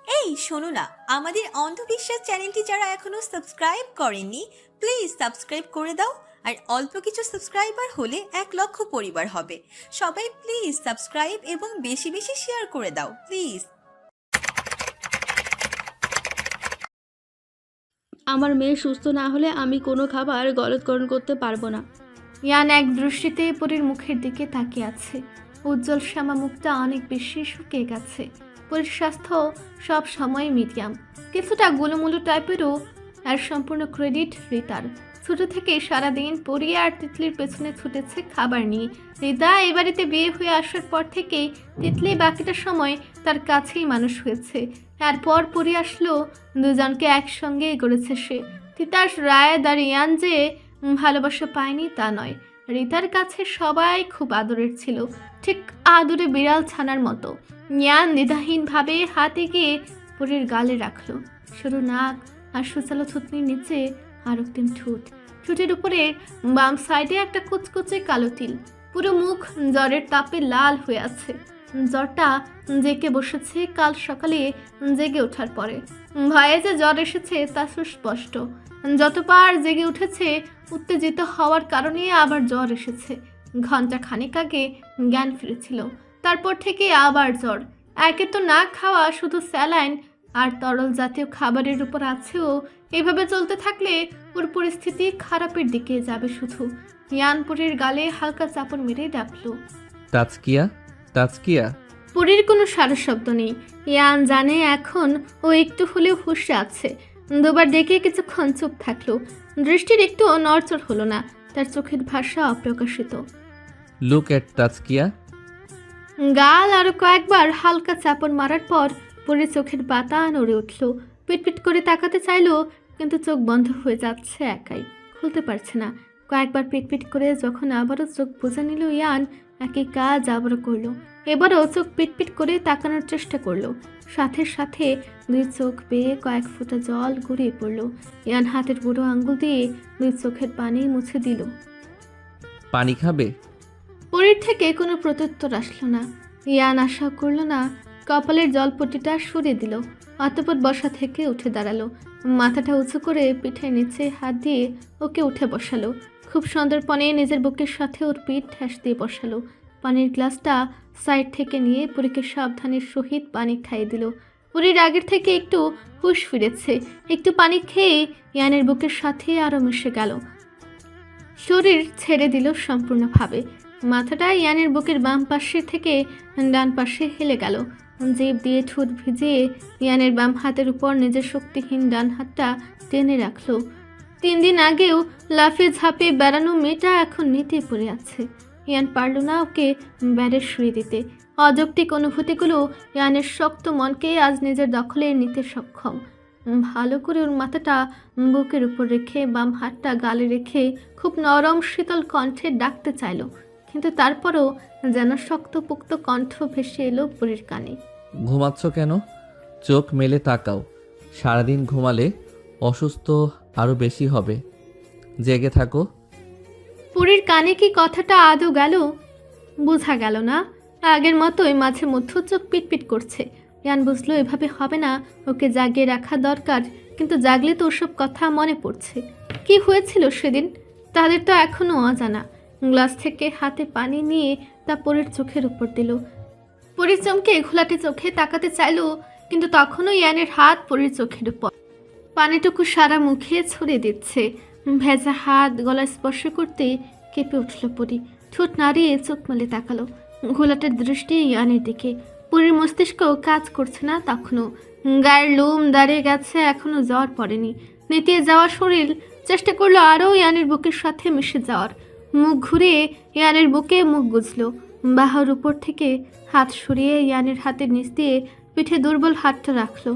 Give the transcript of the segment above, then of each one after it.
এই শোনো না, আমাদের অন্ধবিশ্বাস চ্যানেলটি যারা এখনো সাবস্ক্রাইব করেননি, প্লিজ সাবস্ক্রাইব করে দাও। আর অল্প কিছু সাবস্ক্রাইবার হলে 1 লক্ষ পরিবার হবে। সবাই প্লিজ সাবস্ক্রাইব এবং বেশি বেশি শেয়ার করে দাও প্লিজ। আমার মেয়ে সুস্থ না হলে আমি কোনো খাবার গলতকরণ করতে পারবো না। ইয়ান এক দৃষ্টিতে পরীর মুখের দিকে তাকিয়ে আছে। উজ্জ্বল শ্যামা মুখটা অনেক বেশি শুকিয়ে গেছে। পরীর স্বাস্থ্য সব সময় মিডিয়াম, কিছুটা গোলুমুলু টাইপেরও। আর সম্পূর্ণ ক্রেডিট রিতার। ছোট থেকে সারাদিন পরী আর তিতলির পেছনে ছুটেছে খাবার নিয়ে। রিতা এই বাড়িতে বিয়ে হয়ে আসার পর থেকেই তিতলি বাকিটা সময় তার কাছেই মানুষ হয়েছে। এরপর পরী আসলো, দুজনকে একসঙ্গেই গড়েছে সে। তিতাস রায় আর ইয়ান যে ভালোবাসা পায়নি তা নয়, রিতার কাছে সবাই খুব আদরের ছিল, ঠিক আদরে বিড়াল ছানার মতো। ইয়ান দ্বিধাহীনভাবে হাতে গিয়ে পরীর গালে রাখলো। সরু নাক আর সুচালো থুতনির নিচে আর রক্তিম ঠোঁট, ঠোঁটের উপরে বাম সাইডে একটা কুচকুচে কালো তিল। পুরো মুখ জ্বরের তাপে লাল হয়ে আছে। জ্বরটা জেগে বসেছে কাল সকালে জেগে ওঠার পরে। ভয়ে যে জ্বর এসেছে তা সুস্পষ্ট। যতবার জেগে উঠেছে উত্তেজিত হওয়ার কারণে আবার জ্বর এসেছে। ঘন্টা খানেক আগে জ্ঞান ফিরেছিল, তারপর থেকে আবার জ্বর। একে তো না খাওয়া, শুধু স্যালাইন আর তরল জাতীয় খাবারের উপর আছেও। এভাবে চলতে থাকলে ওর পরিস্থিতি খারাপের দিকে যাবে শুধু। ইয়ানপুরের গালে হালকা চাপড় মেরে ডাকলো, তাজকিয়া, তাজকিয়া। পুরীর কোনো সারা শব্দ নেই। ইয়ান জানে এখন ও একটু হলেও হুঁশে আছে। দুবার ডেকে কিছুক্ষণ চুপ থাকলো। দৃষ্টির একটু নড়চড় হলো না, তার চোখের ভাষা অপ্রকাশিত। Look at তাজকিয়া। গাল আরো কয়েকবার হালকা চাপড় মারার পর পরে চোখের পাতা নড়ে উঠল। পিটপিট করে তাকাতে চাইলো, কিন্তু চোখ বন্ধ হয়ে যাচ্ছে একাই, খুলতে পারছে না। কয়েকবার পিটপিট করে যখন আবারও চোখ বুজে নিল ইয়ান, একই কাজ আবারও করলো। এবারও চোখ পিটপিট করে তাকানোর চেষ্টা করলো। সাথে সাথে দুই চোখ বেয়ে কয়েক ফোঁটা জল গড়িয়ে পড়লো। ইয়ান হাতের বুড়ো আঙ্গুল দিয়ে দুই চোখের পানি মুছে দিল। পানি খাবে? পরীর থেকে কোনো প্রত্যুত্তর আসলো না। ইয়ান আশা করলো না। কপালের জলপটিটা সরিয়ে দিল, অতঃপর বসা থেকে উঠে দাঁড়ালো। মাথাটা উঁচু করে পিঠের নিচে হাত দিয়ে ওকে উঠে বসালো। খুব সন্দর্পণে নিজের বুকের সাথে ওর পিঠ ঠেস দিয়ে বসালো। পানির গ্লাসটা সাইড থেকে নিয়ে পরীকে সাবধানের সহিত পানি খাইয়ে দিল। পরীর আগের থেকে একটু হুঁশ ফিরেছে। একটু পানি খেয়ে ইয়ানের বুকের সাথে আরও মিশে গেল। শরীর ছেড়ে দিল সম্পূর্ণভাবে। মাথাটা ইয়ানের বুকের বাম পাশে থেকে ডান পাশে হেলে গেল। জিভ দিয়ে ঠোঁট ভিজিয়ে ইয়ানের বাম হাতের উপর নিজের শক্তিহীন ডান হাতটা টেনে রাখলো। 3 দিন আগেও লাফিয়ে ঝাঁপিয়ে বেড়ানো মেয়েটা এখন নিতে পড়ে আছে। ইয়ান পারল না ওকে বেড়ে শুয়ে দিতে। অযৌক্তিক অনুভূতিগুলো ইয়ানের শক্ত মনকে আজ নিজের দখলে নিতে সক্ষম। ভালো করে ওর মাথাটা বুকের উপর রেখে বাম হাতটা গালে রেখে খুব নরম শীতল কণ্ঠে ডাকতে চাইল, কিন্তু তারপরও যেন শক্তপোক্ত কণ্ঠ ভেসে এলো পরীর কানে। ঘুমাচ্ছ কেন? চোখ মেলে তাকাও। সারাদিন ঘুমালে অসুস্থ আরও বেশি হবে। জেগে থাকো। পরীর কানে কি কথাটা আদৌ গেল? বোঝা গেল না। আগের মতোই মাঝে মধ্যে চোখ পিটপিট করছে। ইয়ান বুঝলো এভাবে হবে না, ওকে জাগিয়ে রাখা দরকার। কিন্তু জাগলে তো ওসব কথা মনে পড়ছে। কি হয়েছিল সেদিন তাদের তো এখনও অজানা। গ্লাস থেকে হাতে পানি নিয়ে তা পরীর চোখের উপর দিল। পরীর চমকে ঘোলাটে চোখে তাকাতে চাইল, কিন্তু তখনও ইয়ানের হাত পরীর চোখের উপর। পানিটুকু সারা মুখে ছড়িয়ে দিচ্ছে। ভেজা হাত গলায় স্পর্শ করতে কেঁপে উঠল পরী। ঠোঁট নাড়িয়ে চোখ মেলে তাকালো। ঘোলাটের দৃষ্টি ইয়ানের দিকে। পরীর মস্তিষ্ক কাজ করছে না তখনও। গায়ের লোম দাঁড়িয়ে গেছে, এখনও জ্বর পড়েনি। নেতিয়ে যাওয়া শরীর চেষ্টা করলো আরও ইয়ানের বুকের সাথে মিশে যাওয়ার। মুখ ঘুরিয়ে ইয়ানের বুকে মুখ গুজল। বাহুর উপর থেকে হাত সরিয়ে ইয়ানের হাতের নিচ দিয়ে পিঠে দুর্বল হাতটা রাখলো।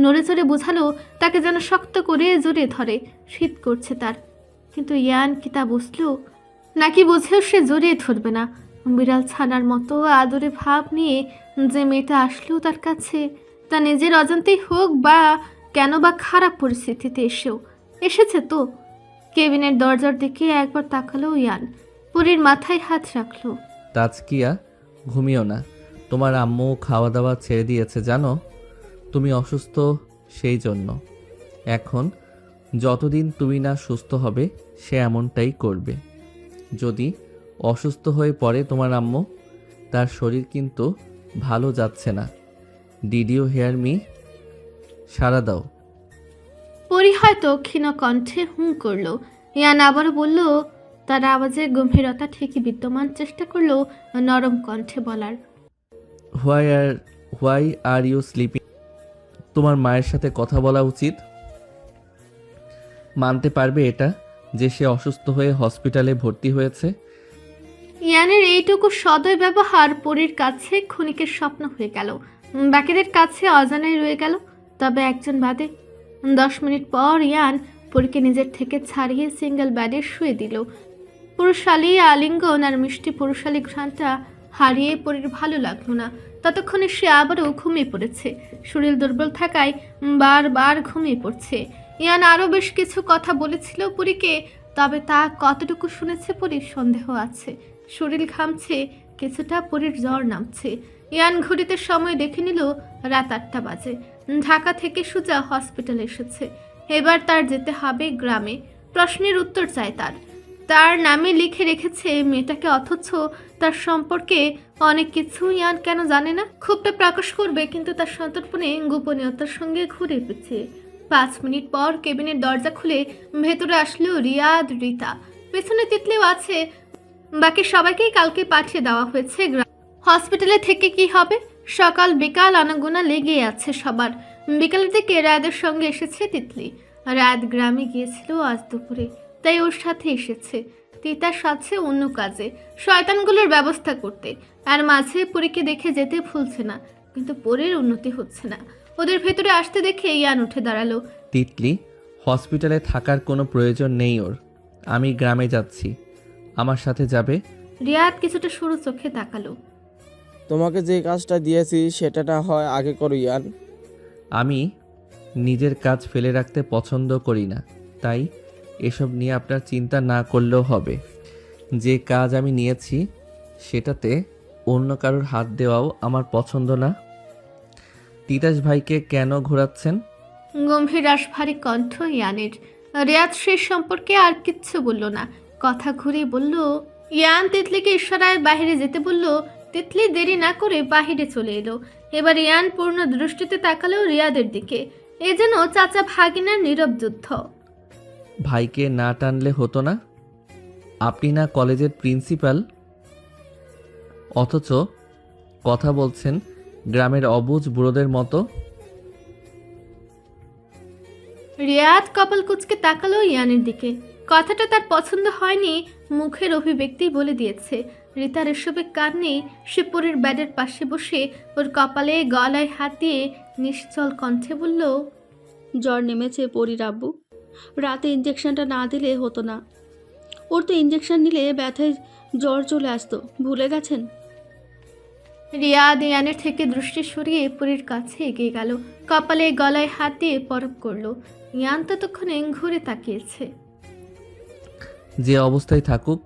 নড়ে চড়ে বোঝালো তাকে যেন শক্ত করে জড়িয়ে ধরে। শীত করছে তার, কিন্তু ইয়ান কি তা বুঝলো? নাকি বুঝেও সে জড়িয়ে ধরবে না? বিড়াল ছানার মতো আদরে ভাব নিয়ে যে মেয়েটা আসলো তার কাছে, তা নিজের অজান্তেই হোক বা কেন বা খারাপ পরিস্থিতিতে এসেছে তো। কেবিনের দরজার দিকে একবার তাকালো ইয়ান, পরীর মাথায় হাত রাখলো। তাজকিয়া, ঘুমিও না। তোমার আম্মু খাওয়া দাওয়া ছেড়ে দিয়েছে জানো? তুমি অসুস্থ সেই জন্য। এখন যতদিন তুমি না সুস্থ হবে সে এমনটাই করবে। যদি অসুস্থ হয়ে পড়ে তোমার আম্মু, তার শরীর কিন্তু ভালো যাচ্ছে না। Did you hear me? সাড়া দাও। পরি হয়তো ক্ষীণ কণ্ঠে হুঁ করল। ইয়ান আবারও বলল, তার আওয়াজের গম্ভীরতা ঠিকই বিদ্যমান, চেষ্টা করলো নরম কণ্ঠে বলার। Why are you sleeping? তোমার মায়ের সাথে কথা বলা উচিত। মানতে পারবে এটা যে সে অসুস্থ হয়ে হসপিটালে ভর্তি হয়েছে? ইয়ানের এইটুকু সদয় ব্যবহার পরীর কাছে ক্ষণিকের স্বপ্ন হয়ে গেল, বাকিদের কাছে অজানাই রয়ে গেল। তবে একজন বাদে 10 মিনিট পর ইয়ান পরীকে নিজের থেকে ছাড়িয়ে সিঙ্গেল বেডে শুয়ে দিল। পুরুষালী আলিঙ্গন আর মিষ্টি পুরুষালী ঘ্রাণটা হারিয়ে পরীর ভালো লাগলো না। ততক্ষণে সে আবারও ঘুমিয়ে পড়েছে। শরীর দুর্বল থাকায় বারবার ঘুমিয়ে পড়ছে। ইয়ান আরও বেশ কিছু কথা বলেছিল পরীকে, তবে তা কতটুকু শুনেছে পরীর সন্দেহ আছে। শরীর ঘামছে, কিছুটা পরীর জ্বর নামছে। ইয়ান ঘড়িতে সময় দেখে নিল রাত 8টা বাজে। ঢাকা থেকে সোজা হসপিটালে এসেছে। এবার তার যেতে হবে গ্রামে। প্রশ্নের উত্তর চাই তার নামে লিখে রেখেছে মেয়েটাকে, অথচ তার সম্পর্কে অনেক কিছু ইয়ান কেন জানে না। ক্ষোভটা প্রকাশ করবে, কিন্তু তার সন্তর্পণে গোপনীয়তার সঙ্গে ঘুরে পিছিয়ে। 5 মিনিট পর কেবিনের দরজা খুলে ভেতরে আসলো রিয়াদ, রিতা। পেছনে তিতলিও আছে। বাকি সবাইকেই কালকে পাঠিয়ে দেওয়া হয়েছে হসপিটালে থেকে। কি হবে? সকাল বিকাল আনাগোনা লেগে আছে সবার। বিকালের দিকে রায়াদের সঙ্গে এসেছে তিতলি। রায়াদ গ্রামে গিয়েছিল আজ দুপুরে, তাই ওর সাথে এসেছে। তিতার সাথে অন্য কাজে, শয়তানগুলোর ব্যবস্থা করতে। আর মাঝে পরীকে দেখে যেতে ভুলছে না, কিন্তু পরীর উন্নতি হচ্ছে না। ওদের ভেতরে আসতে দেখে ইয়ান উঠে দাঁড়ালো। তিতলি, হসপিটালে থাকার কোনো প্রয়োজন নেই ওর। আমি গ্রামে যাচ্ছি, আমার সাথে যাবে? রিয়াদ কিছুটা সরু চোখে তাকালো। তোমাকে যে কাজটা দিয়েছি সেটা না হয় আগে করো ইয়ান। আমি নিজের কাজ ফেলে রাখতে পছন্দ করি না, তাই এসব নিয়ে আপনার চিন্তা না করলেও হবে। যে কাজ আমি নিয়েছি সেটাতে অন্য কারোর হাত দেওয়াও আমার পছন্দ না। তিতাস ভাইকে কেন ঘোরাচ্ছেন? গম্ভীর রাশভারী কণ্ঠ ইয়ানের। রিয়াদ শেষ সম্পর্কে আর কিচ্ছু বলল না, কথা ঘুরে বলল। ইয়ান তিতলিকে ইশারায় বাইরে যেতে বলল। তিতলি দেরি না করে বাহিরে চলে এলো। এবার ইয়ান পূর্ণ দৃষ্টিতে তাকালো রিয়াদের দিকে। এ যেন চাচা ভাগিনার নীরব যুদ্ধ। ভাইকে না টানলে হতো না? আপনি না কলেজের প্রিন্সিপাল, অথচ কথা বলছেন গ্রামের অবুঝ বুড়োদের মতো। রিয়াদ কপাল কুঁচকে তাকালো ইয়ানের দিকে। কথাটা তার পছন্দ হয়নি, মুখের অভিব্যক্তি বলে দিয়েছে। রিতার এসবে কান নেই। সে পরীর বেডের পাশে বসে ওর কপালে গলায় হাত দিয়ে নিশ্চল কণ্ঠে বলল, জ্বর নেমেছে পরির আব্বু। রাতে ইঞ্জেকশনটা না দিলে হতো না। ওর তো ইঞ্জেকশন নিলে ব্যথায় জ্বর চলে আসতো, ভুলে গেছেন? রিয়াদ ইয়ানের থেকে দৃষ্টি সরিয়ে পরীর কাছে এগিয়ে গেল। কপালে গলায় হাত দিয়ে পরখ করলো। ইয়ান ততক্ষণে ঘুরে তাকিয়েছে। যে অবস্থায় থাকুক,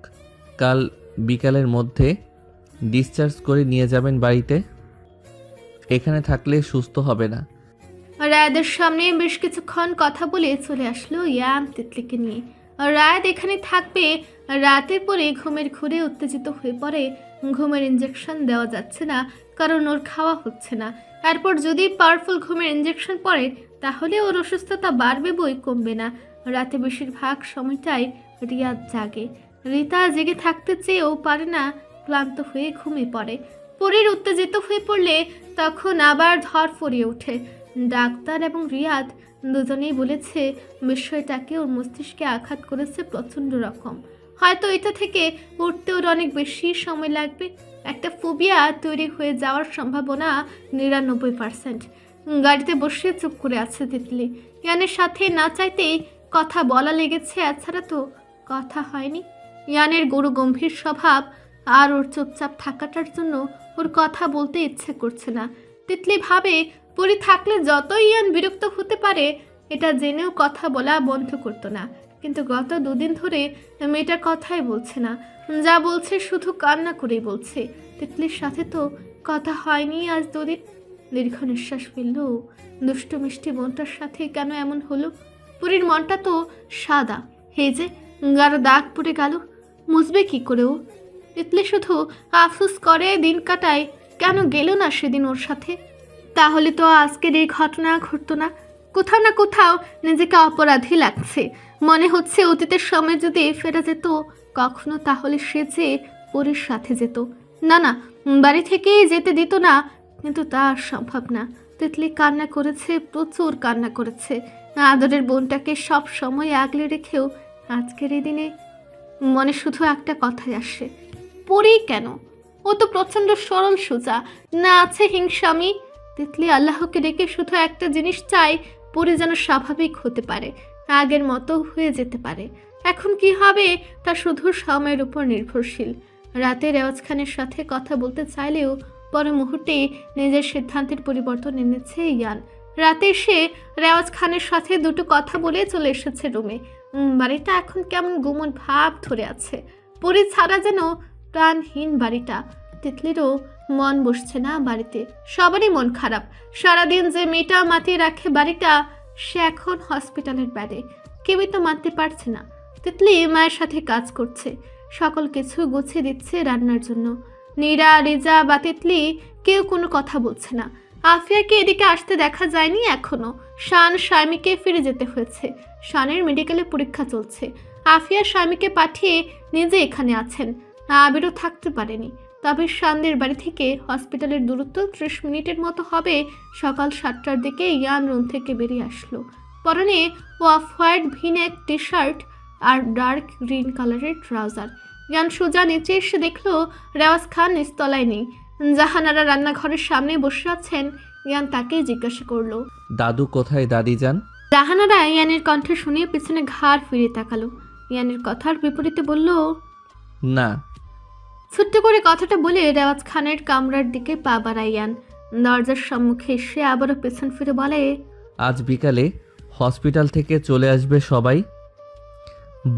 কাল বিকালের মধ্যে ডিসচার্জ করে নিয়ে যাবেন বাড়িতে। এখানে থাকলে সুস্থ হবে না। রায়াদের সামনে বেশ কিছুক্ষণ কথা বলে চলে আসলো ইয়ান তিতলিকে নিয়ে। রায়াদ এখানে থাকবে। রাতের পরে ঘুমের ঘুরে উত্তেজিত হয়ে পড়ে। ঘুমের ইঞ্জেকশন দেওয়া যাচ্ছে না, কারণ ওর খাওয়া হচ্ছে না। এরপর যদি পাওয়ারফুল ঘুমের ইঞ্জেকশন পড়ে তাহলে ওর অসুস্থতা বাড়বে বই কমবে না। রাতে বেশিরভাগ সময়টাই রিয়াদ জাগে। রিতা জেগে থাকতে চেয়েও পারে না, ক্লান্ত হয়ে ঘুমিয়ে পড়ে। পরীর উত্তেজিত হয়ে পড়লে তখন আবার ধরফরিয়ে ওঠে। ডাক্তার এবং রিয়াদ দুজনেই বলেছে বিষয়টাকে ওর মস্তিষ্কে আঘাত করেছে প্রচণ্ড রকম। হয়তো এটা থেকে উঠতে ওর অনেক বেশি সময় লাগবে। একটা ফোবিয়া তৈরি হয়ে যাওয়ার সম্ভাবনা 99%। গাড়িতে বসে চুপ করে আছে তিতলি। ইয়ানের সাথে না চাইতেই কথা বলা লেগেছে, এছাড়া তো কথা হয়নি। ইয়ানের গরু গম্ভীর স্বভাব আর ওর চুপচাপ থাকাটার জন্য ওর কথা বলতে ইচ্ছে করছে না। তিতলি ভাবে পরি থাকলে যতই ইয়ান বিরক্ত হতে পারে এটা জেনেও কথা বলা বন্ধ করতো না। কিন্তু গত 2 দিন ধরে মেয়েটার কথাই বলছে না, যা বলছে শুধু কান্না করেই বলছে। তিতলির সাথে তো কথা হয়নি আজ 2 দিন। দীর্ঘ নিঃশ্বাস ফেলল। দুষ্টু মিষ্টি মনটার সাথে কেন এমন হলো? পুরীর মনটা তো সাদা, হে যে গাঢ় দাগ পড়ে গেল। মুছবে কি করে ও? তিতলি শুধু আফসোস করে দিন কাটায়, কেন গেল না সেদিন ওর সাথে? তাহলে তো আজকের এই ঘটনা ঘটতো না। কোথাও না কোথাও নিজেকে অপরাধী লাগছে। মনে হচ্ছে অতীতের সময় যদি ফেরা যেত কখনো, তাহলে সে যে পরীর সাথে যেত। না না, বাড়ি থেকেই যেতে দিত না, কিন্তু তা আর সম্ভব না। তিতলি কান্না করেছে, প্রচুর কান্না করেছে। আদরের বোনটাকে সব সময় আগলে রেখেও আজকের এই দিনে মনে শুধু একটা কথাই আসে, পরী কেন? ও তো প্রচণ্ড সরল সোজা, না আছে হিংসামি। তিতলি আল্লাহকে ডেকে শুধু একটা জিনিস চাই, পরী যেন স্বাভাবিক হতে পারে, আগের মতো হয়ে যেতে পারে। এখন কি হবে তা শুধু সময়ের উপর নির্ভরশীল। রাতে রেওয়াজ খানের সাথে কথা বলতে চাইলেও পরে মুহূর্তে নিজের সিদ্ধান্তের পরিবর্তন এনেছে ইয়ান। রাতে সে রেওয়াজ খানের সাথে দুটো কথা বলে চলে এসেছে রুমে। বাড়িটা এখন কেমন গুমন ভাব ধরে আছে, পরী ছাড়া যেন প্রাণহীন বাড়িটা। তিতলিরও মন বসছে না বাড়িতে, সবারই মন খারাপ। সারাদিন যে মেয়েটা মাতিয়ে রাখে বাড়িটা, সে এখন হসপিটালের বেডে, কেউই তো মানতে পারছে না। তিতলি মায়ের সাথে কাজ করছে, সকল কিছু গুছিয়ে দিচ্ছে রান্নার জন্য। নীরা, রিজা বা তিতলি কেউ কোনো কথা বলছে না। আফিয়াকে এদিকে আসতে দেখা যায়নি এখনো। শান স্বামীকে ফিরে যেতে হয়েছে, শানের মেডিকেলে পরীক্ষা চলছে। আফিয়া স্বামীকে পাঠিয়ে নিজে এখানে আছেন, আবিরও থাকতে পারেনি। তবে শানদের বাড়ি থেকে হসপিটালের দূরত্ব 30 মিনিটের মতো হবে। সকাল 7টার দিকে ইয়ান রুম থেকে বেরিয়ে আসলো। পরনে off white V neck T shirt আর ডার্ক গ্রিন কালারের ট্রাউজার। ইয়ান সোজা নিচে এসে দেখলো রেওয়াজ খান নিচতলায় নেই। জাহানারা রান্নাঘরের সামনে বসে আছেন। ইয়ান তাকেই জিজ্ঞাসা করলো, দাদু কোথায় দাদি যান? জাহানারা ইয়ানের কণ্ঠ শুনে পিছনে ঘাড় ফিরিয়ে তাকালো। ইয়ানের কথার বিপরীতে বলল, না। ছোট্ট করে কথাটা বলে রেওয়াজ খানের কামরার দিকে পা বাড়ায় ইয়ান। দরজার সম্মুখে এসে আবারও পেছন ফিরে বলে, আজ বিকালে হসপিটাল থেকে চলে আসবে সবাই।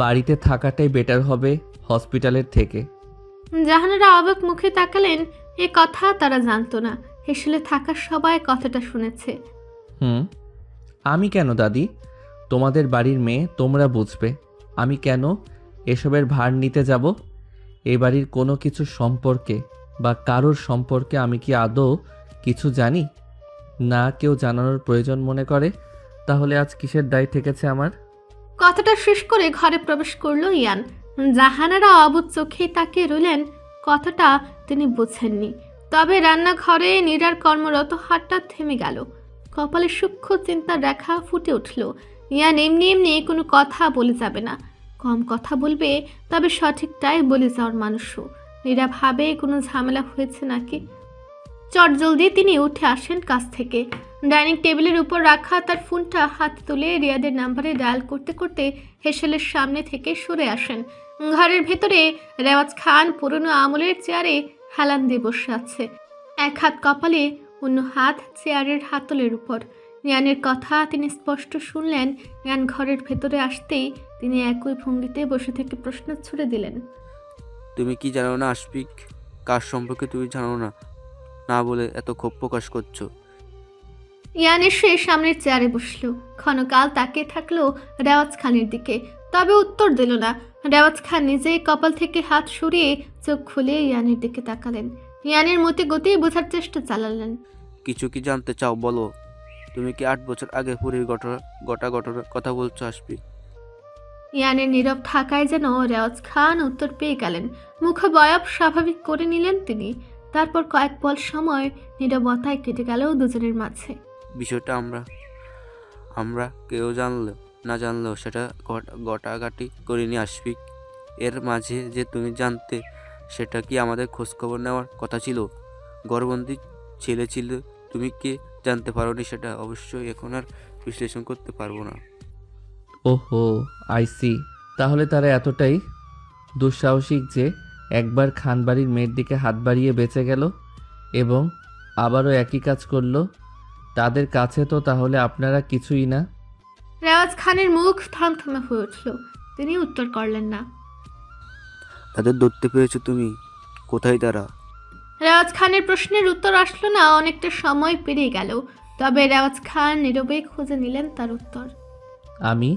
বাড়িতে থাকাটাই বেটার হবে হসপিটালের থেকে। জাহানারা অবাক মুখে তাকালেন। এ কথা তারা জানতো না। হেসেলে থাকার সবাই কথাটা শুনেছে। আমি কেন দাদি? তোমাদের বাড়ির মেয়ে, তোমরা বুঝবে। আমি কেন এসবের ভার নিতে যাব? এই বাড়ির কোনো কিছু সম্পর্কে বা কারোর সম্পর্কে আমি কি আদৌ কিছু জানি না? কেউ জানানোর প্রয়োজন মনে করে তাহলে আজ কিসের দায় থেকেছে আমার? কথাটা শেষ করে ঘরে প্রবেশ করলো ইয়ান। জাহানারা অবুঝ চোখে তাকিয়ে রইলেন। কথাটা তিনি বোঝেননি। তবে রান্নাঘরে নীরার কর্মরত হাতটা থেমে গেল। কপালে সূক্ষ্ম চিন্তার রেখা ফুটে উঠল। ইয়ান এমনি এমনি কোনো কথা বলে যাবে না, কম কথা বলবে, তবে সঠিকটাই বলে যাওয়ার মানুষও। নীরা ভাবে কোনো ঝামেলা হয়েছে নাকি। চটজলদি তিনি উঠে আসেন কাছ থেকে। ডাইনিং টেবিলের উপর রাখা তার ফোনটা হাত তুলে রিয়াদের নাম্বারে ডায়াল করতে করতে হেসেলের সামনে থেকে সরে আসেন। ঘরের ভেতরে রেওয়াজ খান পুরনো আমলের চেয়ারে হেলান দিয়ে বসে আছে, এক হাত কপালে, অন্য হাত চেয়ারের হাতলের উপর। ইয়ানের কথা তিনি স্পষ্ট শুনলেন। ইয়ান ঘরের ভেতরে আসতেই তিনি একই ভঙ্গিতে বসে থেকে প্রশ্ন ছুড়ে দিলেন, তুমি কি জানো না আশফিক? কার সম্পর্কে তুমি জানো না, না বলে এত ক্ষোভ প্রকাশ করছো? ইয়ান এসে সামনের চেয়ারে বসলো। ক্ষণকাল তাকিয়ে থাকলো রেওয়াজ খানের দিকে, তবে উত্তর দিল না। রেওয়াজ খান নিজেই কপাল থেকে হাত সরিয়ে চোখ খুলে ইয়ানের দিকে তাকালেন। ইয়ানের মতে গতি বোঝার চেষ্টা চালালেন। কিছু কি জানতে চাও বলো? তুমি কি 8 বছর আগে পুরীর ঘটনার কথা বলছো আশফিক? ইয়ানের নীরব থাকায় যেন রেওয়াজ খান উত্তর পেয়ে গেলেন। মুখবয়ব স্বাভাবিক করে নিলেন তিনি। তারপর কয়েক পল সময় নীরবতায় কেটে গেল দুজনের মাঝে। বিষয়টা আমরা কেউ না জানলেও সেটা ঘটাঘাটি করিনি আশফিক। এর মাঝে যে তুমি জানতে, সেটা কি আমাদের খোঁজখবর নেওয়ার কথা ছিল? ঘরবন্দি ছেলে ছিল, তুমি কি জানতে পারোনি সেটা অবশ্যই এখন আর বিশ্লেষণ করতে পারবো না। ওহো, আইসি। তাহলে তারা এতটাই দুঃসাহসিক যে একবার খানবাড়ির মেয়ের দিকে হাত বাড়িয়ে বেঁচে গেল এবং আবারও একই কাজ করলো। তাদের কাছে তো তাহলে আপনারা কিছুই না। রেওয়াজ খানের মুখ থমথমে হয়ে উঠল। তিনি উত্তর করলেন না। তাদের ধরতে পেরেছো তুমি? কোথায় তারা? রেওয়াজ খানের প্রশ্নের উত্তর আসলো না, অনেকটা সময় পেরিয়ে গেল। তবে রেওয়াজ খান নীরবে খুঁজে নিলেন তার উত্তর। আমি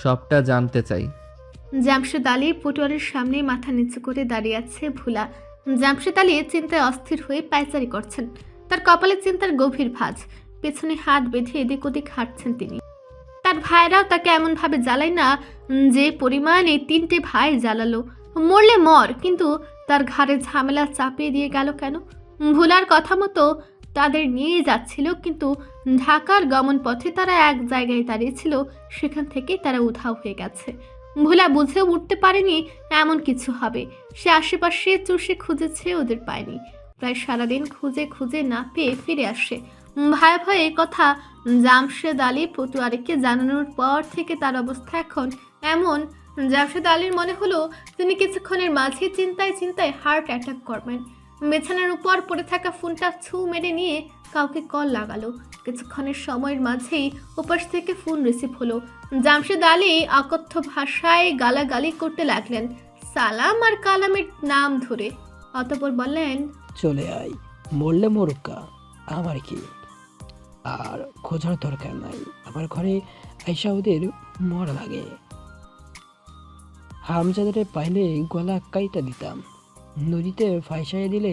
সবটা জানতে চাই। জামশেদ আলী পটুয়ারের সামনে মাথা নিচু করে দাঁড়িয়ে আছে ভোলা। জামশেদ আলী চিন্তায় অস্থির হয়ে পায়চারি করছেন। তার কপালে চিন্তার গভীর ভাঁজ। পেছনে হাত বেঁধে এদিক ওদিক হাঁটছেন তিনি। তার ভাইরাও তাকে এমনভাবে জ্বালায় না যে পরিমাণ এই 3টে ভাই জ্বালালো। মরলে মর, কিন্তু তার ঘাড়ে ঝামেলা চাপিয়ে দিয়ে গেল কেন? ভোলার কথা মতো তাদের নিয়ে যাচ্ছিল, কিন্তু ঢাকার গমন পথে তারা এক জায়গায় দাঁড়িয়েছিল, সেখান থেকে তারা উধাও হয়ে গেছে। ভোলা বুঝেও উঠতে পারেনি এমন কিছু হবে। সে আশেপাশে চষে খুঁজেছে, ওদের পায়নি। প্রায় সারাদিন খুঁজে খুঁজে না পেয়ে ফিরে আসে। ভয়ে ভয়ে এই কথা জামশেদ আলী পটুয়ারিকে জানানোর পর থেকে তার অবস্থা এখন এমন। জামশেদ আলীর মনে হলো তিনি কিছুক্ষণের মাঝে চিন্তায় চিন্তায় হার্ট অ্যাটাক করবেন। বিছানার উপর পড়ে থাকা ফোনটা ছু মেরে নিয়ে কাউকে কল লাগালো। কিছুক্ষণের সময়ের মাঝেই ওপাশ থেকে ফোন রিসিভ হলো। জামশেদ আলী অকথ্য ভাষায় গালাগালি করতে লাগলেন, সালাম আর কালামের নাম ধরে। অতঃপর বললেন, চলে আয়, মরলে মরুকা, আমার কি, আর খোঁজার দরকার নাই। আমার ঘরে আইসা ওদের মরা লাগে। হামজাদারে পাইলে গলা কাইটা দিতাম, নদীতে ফাইসাইয়া দিলে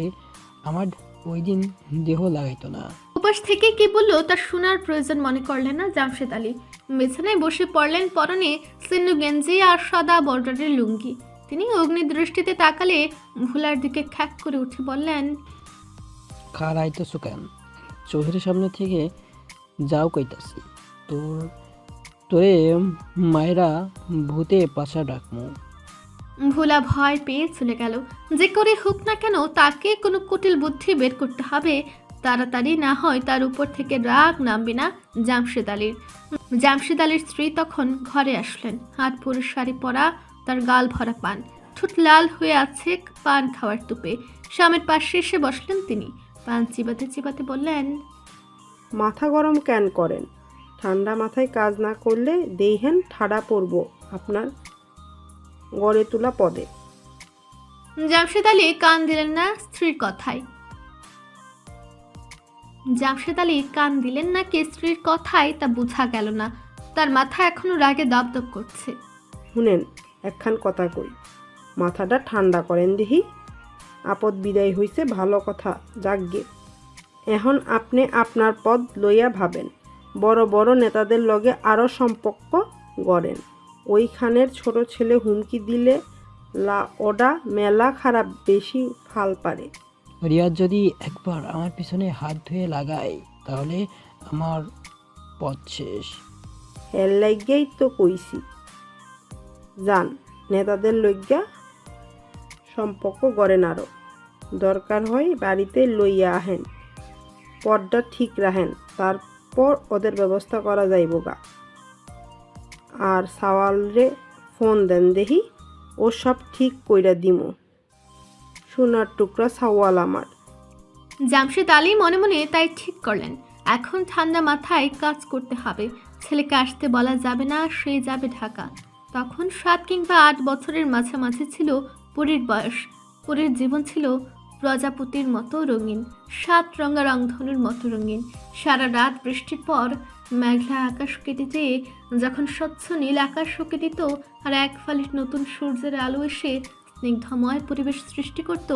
আমার ওই দিন দেহ লাগাইতো না। উপাস থেকে কি বললো তা শোনার প্রয়োজন মনে করলেন না জামশেদ আলী। বিছানায় বসে পড়লেন, পরনে সিন্নু গেঞ্জি আর সাদা বর্ডারের লুঙ্গি। তিনি অগ্নিদৃষ্টিতে তাকালে ভোলার দিকে খ্যাক করে উঠে বললেন, খার আইতো সুকান, চোখের সামনে থেকে যাও কইতাছি, তোরে মায়েরা ভূতে পাশা ডাকমু। ভোলা ভয় পেয়ে চলে গেল। যে করে হোক না কেন তাকে কোনো কুটিল বুদ্ধি বের করতে হবে। তাড়াতাড়ি, না হয় তার উপর থেকে রাগ নামবে না জামশেদ আলীর। জামশেদ আলীর স্ত্রী তখন ঘরে আসলেন। হাত পুরুষ শাড়ি পরা, তার গাল ভরা পান, ঠোঁট লাল হয়ে আছে পান খাওয়ার তুপে। স্বামীর পাশে এসে বসলেন তিনি। পান চিবাতে চিবাতে বললেন, মাথা গরম কেন করেন? ঠান্ডা মাথায় কাজ না করলে দেহেন ঠাডা পড়ব আপনার গড়ে তোলা পদে। জামশেদ আলী কান দিলেন না স্ত্রীর কথায়। জামশেদ আলী কান দিলেন না কি স্ত্রীর কথায় তা বোঝা গেল না। তার মাথা এখনো রাগে দপদপ করছে। শুনেন, একখান কথা কই, মাথাটা ঠান্ডা করেন দেখি। আপদ বিদায় হইছে ভালো কথা, যাকগে। এখন আপনি আপনার পদ লইয়া ভাবেন। বড় বড় নেতাদের লগে আরও সম্পর্ক গড়েন। ওইখানের ছোট ছেলে হুমকি দিলে ওডা মেলা খারাপ বেশি ফাল পারে। রিয়াজ যদি একবার আমার পিছনে হাত ধুয়ে লাগায় তাহলে আমার পথ শেষ। হের লাইগেই তো কইছি, যান নেতাদের লইগা সম্পর্ক গড়েন, আরও দরকার হয় বাড়িতে লইয়া আহেন, পর্দা ঠিক রাখেন, তারপর ওদের ব্যবস্থা করা যাইব গা। আর সাওয়ালরে ফোন দেন দেখি, ও সব ঠিক কইরা দিমু। সোনার টুকরা সাওয়াল আমার। জামশেদ আলী মনে মনে তাই ঠিক করলেন। এখন ঠান্ডা মাথায় কাজ করতে হবে। ছেলেকে আসতে বলা যাবে না, সে যাবে ঢাকা। তখন 7 কিংবা 8 বছরের মাঝামাঝি ছিল পুরীর বয়স। পুরীর জীবন ছিল প্রজাপতির মতো রঙিন, 7 রঙা রংধনুর মতো রঙিন। সারা রাত বৃষ্টির পর মেঘলা আকাশ কেটে যেয়ে যখন স্বচ্ছ নীল আকাশ শুকে দিত, আর এক ফালির নতুন সূর্যের আলো এসে স্নিগ্ধময় পরিবেশ সৃষ্টি করত,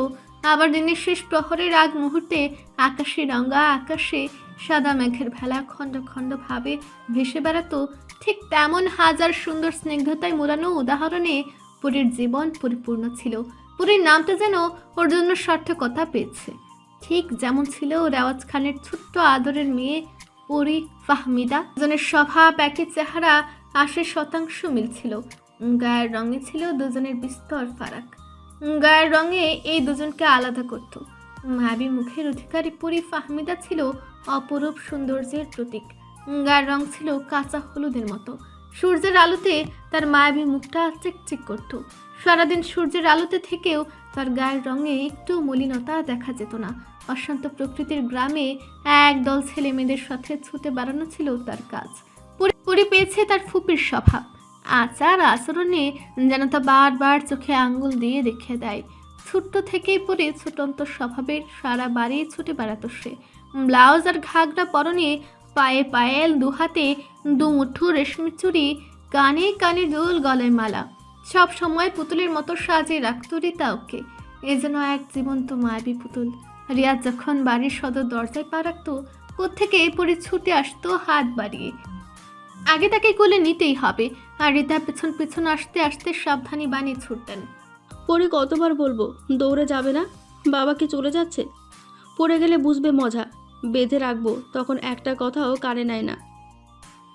আবার দিনের শেষ প্রহরের আগ মুহূর্তে আকাশে রঙা আকাশে সাদা মেঘের ভেলা খণ্ড খণ্ড ভাবে ভেসে বেড়াতো, ঠিক তেমন হাজার সুন্দর স্নিগ্ধতায় মোড়ানো উদাহরণে পুরীর জীবন পরিপূর্ণ ছিল। পুরীর নামটা যেন ওর জন্য সার্থকতা পেয়েছে। ঠিক যেমন ছিল রেওয়াজ খানের ছোট্ট আদরের মেয়ে পরি ফাহমিদা। দুজনের স্বভাব, একই চেহারা, 80% মিল ছিল। গায়ের রঙে ছিল দুজনের বিস্তর ফারাক। গায়ের রঙে এই দুজনকে আলাদা করত। মায়াবী মুখের অধিকারী পরি ফাহমিদা ছিল অপরূপ সৌন্দর্যের প্রতীক। গায়ের রং ছিল কাঁচা হলুদের মতো। সূর্যের আলোতে তার মায়াবী মুখটা চিকচিক করত। সারাদিন সূর্যের আলোতে থেকেও তার গায়ের রঙে একটু মলিনতা দেখা যেত না। অশান্ত প্রকৃতির গ্রামে একদল ছেলে মেয়েদের সাথে ছুটে বেড়ানো ছিল তার কাজ। পরি পেয়েছে তার ফুপির স্বভাব, আচার আচরণে যেন তা বারবার চোখে আঙ্গুল দিয়ে দেখিয়ে দেয়। ছোট্ট থেকেই পরে ছুটন্ত স্বভাবের, সারা বাড়ি ছুটে বেড়াতো সে। ব্লাউজ আর ঘাগরা পরনে, পায়ে পায়েল, দুহাতে দুমুঠো রেশমি চুড়ি, কানে কানে দুল, গলায় মালা, সব সময় পুতুলের মতো সাজিয়ে রাখত রিতা ওকে। এ যেন এক জীবন্ত মায়াবী পুতুল। রিয়াজ যখন বাড়ির সদর দরজায় পা রাখত, কোত্থেকে পরে ছুটে আসতো হাত বাড়িয়ে। আগে তাকে কোলে নিতেই হবে, আর রিতা পেছন পেছন আসতে আসতে সাবধানী বানিয়ে ছুটতেন। পরি কতবার বলবো দৌড়ে যাবে না, বাবা কি চলে যাচ্ছে? পড়ে গেলে বুঝবে মজা, বেঁধে রাখবো, তখন একটা কথাও কানে নেয় না।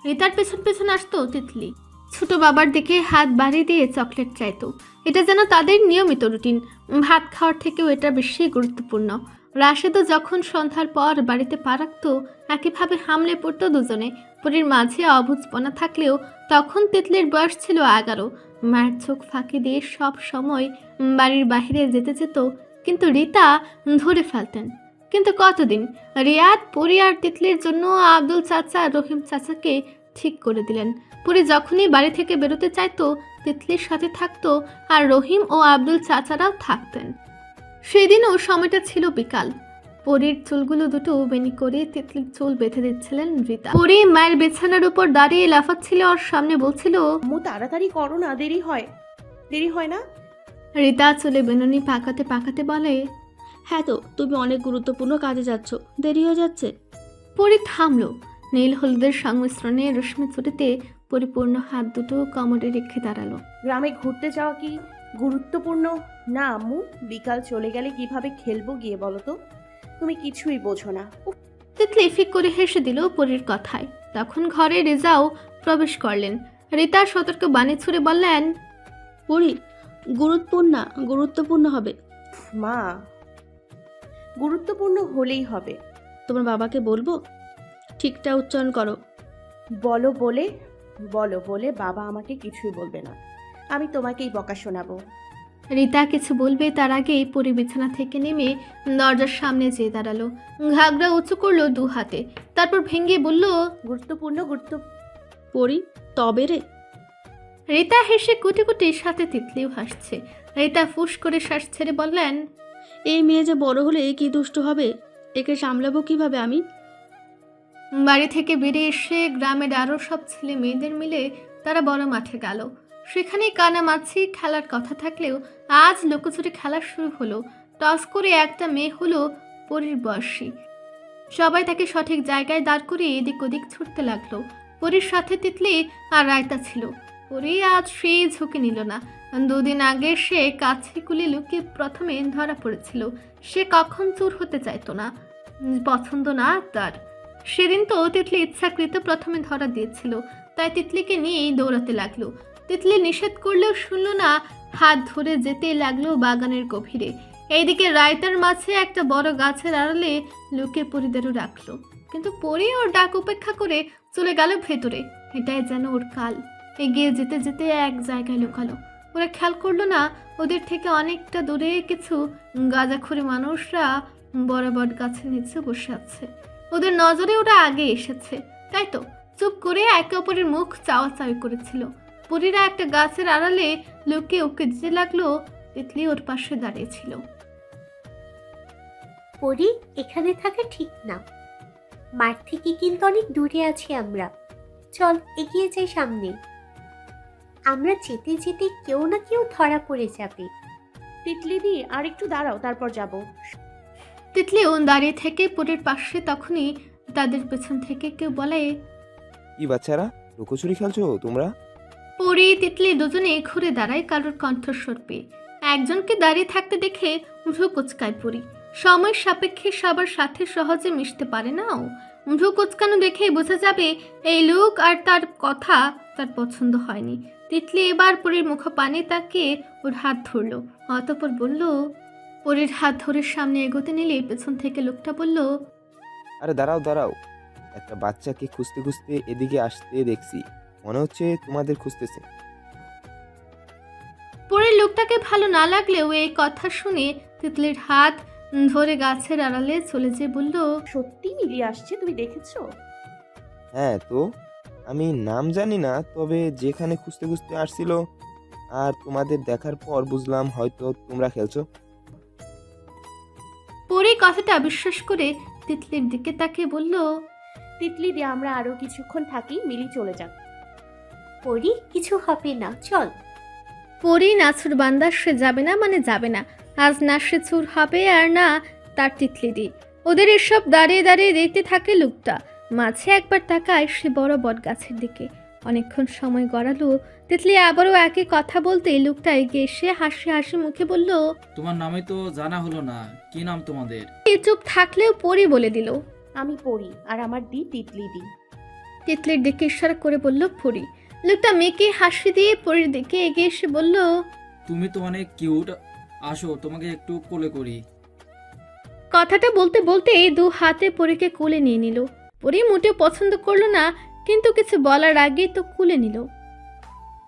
রিতার পেছন পেছন আসতো তিতলি, ছোট বাবার দিকে হাত বাড়িয়ে দিয়ে চকলেট চাইতো। এটা যেন তাদের নিয়মিত রুটিন। ভাত খাওয়ার থেকেও এটা বেশি গুরুত্বপূর্ণ। রাশেদও যখন সন্ধ্যার পর বাড়িতে পা রাখতো, একইভাবে হামলে পড়তো দুজনে। পরীর মাঝে অবুঝপনা থাকলেও তখন তিতলির বয়স ছিল 11। মায়ের চোখ ফাঁকি দিয়ে সব সময় বাড়ির বাইরে যেতে যেত, কিন্তু রিতা ধরে ফেলতেন। কিন্তু কতদিন? রিয়াদ, পরি আর তিতলির জন্য আব্দুল চাচা আর রহিম চাচাকে ঠিক করে দিলেন। পরি যখনই বাড়ি থেকে বেরোতে চাইতো, তিতলির সাথে থাকতো, আর রহিম ও আব্দুল চাচারাও থাকতেন। সেদিনও সময়টা ছিল বিকাল। পরীর চুলগুলো দুটো বেনি করে তিতলির চুল বেঁধে দিচ্ছিলেন রিতা। পরি মায়ের বিছানার উপর দাঁড়িয়ে লাফাচ্ছিল, ওর সামনে বলছিল, আম্মু তাড়াতাড়ি করো না, দেরি হয় না। রিতা চুলে বেনুনি পাকাতে পাকাতে বলে, হ্যাঁ তো, তুমি অনেক গুরুত্বপূর্ণ কাজে যাচ্ছ, দেরি হয়ে যাচ্ছে। পরি থামলো। নীল হলুদের সংমিশ্রণে রশ্মি চুটিতে পরিপূর্ণ হাত দুটো কোমরে রেখে দাঁড়ালো। গ্রামে ঘুরতে যাওয়া কি গুরুত্বপূর্ণ না আম্মু? বিকাল চলে গেলে কিভাবে খেলবো গিয়ে বলো তো? তুমি কিছুই বোঝো না। উফ, তিতলি ফিক করে হেসে দিল পরীর কথায়। তখন ঘরে রেজাও প্রবেশ করলেন। রিতা সতর্ক বাণী ছুড়ে বললেন, পরি, গুরুত্বপূর্ণ হবে। মা, গুরুত্বপূর্ণ হলেই হবে। তোমার বাবাকে বলবো? ঠিকটা উচ্চারণ করো। বলো বলে বাবা আমাকে কিছুই বলবে না, আমি তোমাকেই বকা শোনাবো। রিতা কিছু বলবে তার আগেই পরি বিছানা থেকে নেমে দরজার সামনে যেয়ে দাঁড়ালো। ঘাগরা উঁচু করলো 2 হাতে, তারপর ভেঙে বলল, গুরুত্বপূর্ণ। পরি, তবে রে। রিতা হেসে কুটি কুটি, সাথে তিতলিও হাসছে। রিতা ফুস করে শ্বাস ছেড়ে বললেন, এই মেয়ে যে বড় হলে কি দুষ্ট হবে, একে সামলাবো কিভাবে আমি? বাড়ি থেকে বেরিয়ে এসে গ্রামের আরও সব ছেলে মেয়েদের মিলে তারা বড় মাঠে গেল। সেখানে কানামাছি খেলার কথা থাকলেও আজ লুকোচুরি খেলা শুরু হলো। টস করে একটা মেয়ে হলো পরীর বয়সী। সবাই তাকে সঠিক জায়গায় দাঁড় করে এদিক ওদিক ছুটতে লাগলো। পরীর সাথে তিতলি আর রায়তা ছিল। পরী আজ সেই ঝুঁকি নিল না। 2 দিন আগে সে কাছে কুলি লুকিয়ে প্রথমে ধরা পড়েছিল। সে কখন চোর হতে চাইতো না, পছন্দ না তার। সেদিন তো তিতলি ইচ্ছাকৃত প্রথমে ধরা দিয়েছিল, তাই তিতলিকে নিয়েই দৌড়াতে লাগলো। তিতলি নিষেধ করলেও শুনল না, হাত ধরে যেতে লাগলো বাগানের গভীরে। এইদিকে রায়তার মাঝে একটা বড় গাছের আড়ালে লুকিয়ে পরিদেরও রাখলো। কিন্তু পরি ওর ডাক উপেক্ষা করে চলে গেল ভেতরে। এটাই যেন ওর কাল। এগিয়ে যেতে যেতে এক জায়গায় লুকালো। ওরা খেয়াল করলো না ওদের থেকে অনেকটা দূরে কিছু গাঁজাখুরি মানুষরা বড় বট গাছের নিচে বসে আছে। ওদের নজরে ওরা আগে এসেছে, তাই তো চুপ করে একে অপরের মুখ চাওয়াচাওয়ি করেছিল। পরীরা একটা গাছের আড়ালে লুকিয়ে ওকে দিতে লাগলো। তিতলি ওর পাশে দাঁড়িয়েছিল। পরি, এখানে থাকা ঠিক না। মাঠ থেকে কিন্তু অনেক দূরে আছি আমরা। চল এগিয়ে যাই সামনে। আমরা যেতে যেতে কেউ না কেউ ধরা পড়ে যাবে। তিতলি দি, আর একটু দাঁড়াও, তারপর যাব। তিতলিও দাঁড়িয়ে থেকে পরীর পাশে। তখনই তাদের পেছন থেকে কেউ বলে, কি বাচ্চারা, লুকোচুরি খেলছো তোমরা? পরি তিতলি দুজনে ঘুরে দাঁড়ায় কারোর কণ্ঠস্বর পেয়ে। একজনকে দাঁড়িয়ে থাকতে দেখে ভ্রু কুচকায় পরি। সময় সাপেক্ষে সবার সাথে সহজে মিশতে পারে না ও। ভ্রু কুচকানো দেখেই বোঝা যাবে এই লোক আর তার কথা তার পছন্দ হয়নি। তিতলি এবার পরীর মুখ পানে তাকিয়ে ওর হাত ধরলো, অতঃপর বলল, পরীর হাত ধরে সামনে এগোতে নিলে পেছন থেকে লোকটা বলল, আরে দাঁড়াও, একটা বাচ্চাকে খুঁজতে খুঁজতে এদিকে আসতে দেখছি, মনে হচ্ছে তোমাদের খুঁজতেছে। পরের লোকটাকে ভালো না লাগলেও এই কথা শুনে তিতলির হাত ধরে গাছের আড়ালে চলে যেয়ে বলল, সত্যি মিলিয়ে আসছে, তুমি দেখেছো? হ্যাঁ তো, আমি নাম জানি না, তবে যেখানে খুঁজতে খুঁজতে আসছিল আর তোমাদের দেখার পর বুঝলাম হয়তো তোমরা খেলছো। পরি কথাটা বিশ্বাস করে তিতলির দিকে তাকিয়ে বলল, তিতলি দিয়ে আমরা আরো কিছুক্ষণ থাকি, মিলি চলে যাক। পরি কিছু হবে না, চল। পরি নাছুর বান্দা, সে যাবে না মানে যাবে না। আজ না সে চুর হবে আর না তার তিতলি দি। ওদের এসব দাঁড়িয়ে দাঁড়িয়ে দেখতে থাকে লোকটা। মাঝে একবার তাকায় সে বড় বট গাছের দিকে। অনেকক্ষণ সময় গড়ালো। তিতলি আবারও একই কথা বলতে লোকটা এগিয়ে এসে হাসি হাসি মুখে বলল, তোমার নামে তো জানা হলো না, কি নাম তোমাদের? চুপ থাকলেও পরি বলে দিল, আমি পড়ি, আর আমার দি তিতলি দি। তিতলির দিকে ইশারা করে বলল পরি। লোকটা মেয়েকে হাসি দিয়ে পরির দিকে এগিয়ে এসে বলল, তুমি তো অনেক কিউট, আসো তোমাকে একটু কোলে করি। কথাটা বলতে বলতে দু হাতে পরীকে কোলে নিয়ে নিল। পরি মোটেও পছন্দ করলো না, কিন্তু কিছু বলার আগেই তো কোলে নিল।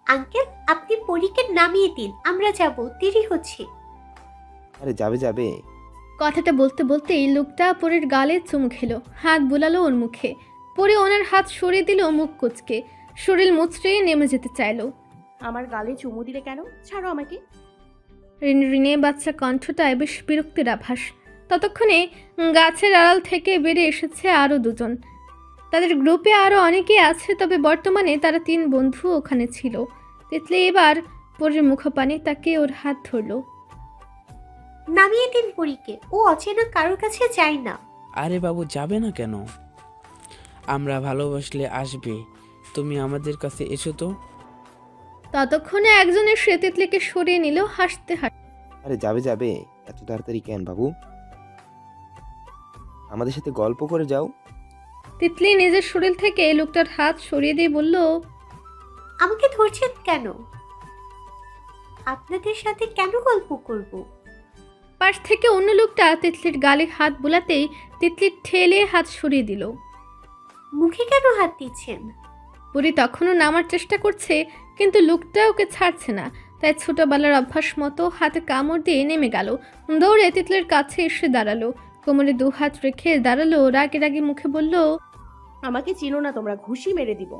আঙ্কেল, আপনি পরীকে নামিয়ে দিন, আমরা যাব, দেরি হচ্ছে। আরে যাবে যাবে। কথাটা বলতে বলতে এই লোকটা পরির গালে চুমু খেলো, হাত বুলালো ওর মুখে। পরি ওনার হাত সরিয়ে দিল মুখ কুচকে, শরীর মুচড়ে নেমে যেতে চাইলো। আমার গালে চুমু দিলে কেন? ছাড়ো আমাকে। রিনে বাচ্চা কণ্ঠটায় বেশ বিরক্তির আভাস। ততক্ষণে গাছের আড়াল থেকে বেরিয়ে এসেছে আরও দুজন। তাদের গ্রুপে আরও অনেকেই আছে, তবে বর্তমানে তারা 3 বন্ধু ওখানে ছিল। তিতলি এবার পরির মুখপানে তাকে ওর হাত ধরলো। নামিয়ে দিন পরীকে, ও অচেনা কারোর কাছে যায় না। আরে বাবু, যাবে না কেন? আমরা ভালোবাসলে আসবে। তুমি আমাদের কাছে এসো তো। ততক্ষণে একজন এসে তিতলিকে সরিয়ে নিল হাসতে হাসতে। আরে যাবে যাবে, এত তাড়াতাড়ি কেন বাবু? আমাদের সাথে গল্প করে যাও। তিতলি নিজের শরীর থেকে লোকটার হাত সরিয়ে দিয়ে বলল, আমাকে ধরছেন কেন? আপনাদের সাথে কেন গল্প করব? পাশ থেকে অন্য লোকটা তিতলির গালে হাত বুলাতেই তিতলির ঠেলে হাত সরিয়ে দিল। মুখে কেন হাত দিচ্ছেন? পরি তখনও নামার চেষ্টা করছে, কিন্তু লোকটা ওকে ছাড়ছে না। তাই ছোটবেলার অভ্যাস মতো হাতে কামড় দিয়ে নেমে গেল। দৌড়ে তিতলির কাছে এসে দাঁড়ালো, কোমরে 2 হাত রেখে দাঁড়ালো, রাগে রাগে মুখে বলল, আমাকে চিনো না তোমরা, ঘুষি মেরে দিব।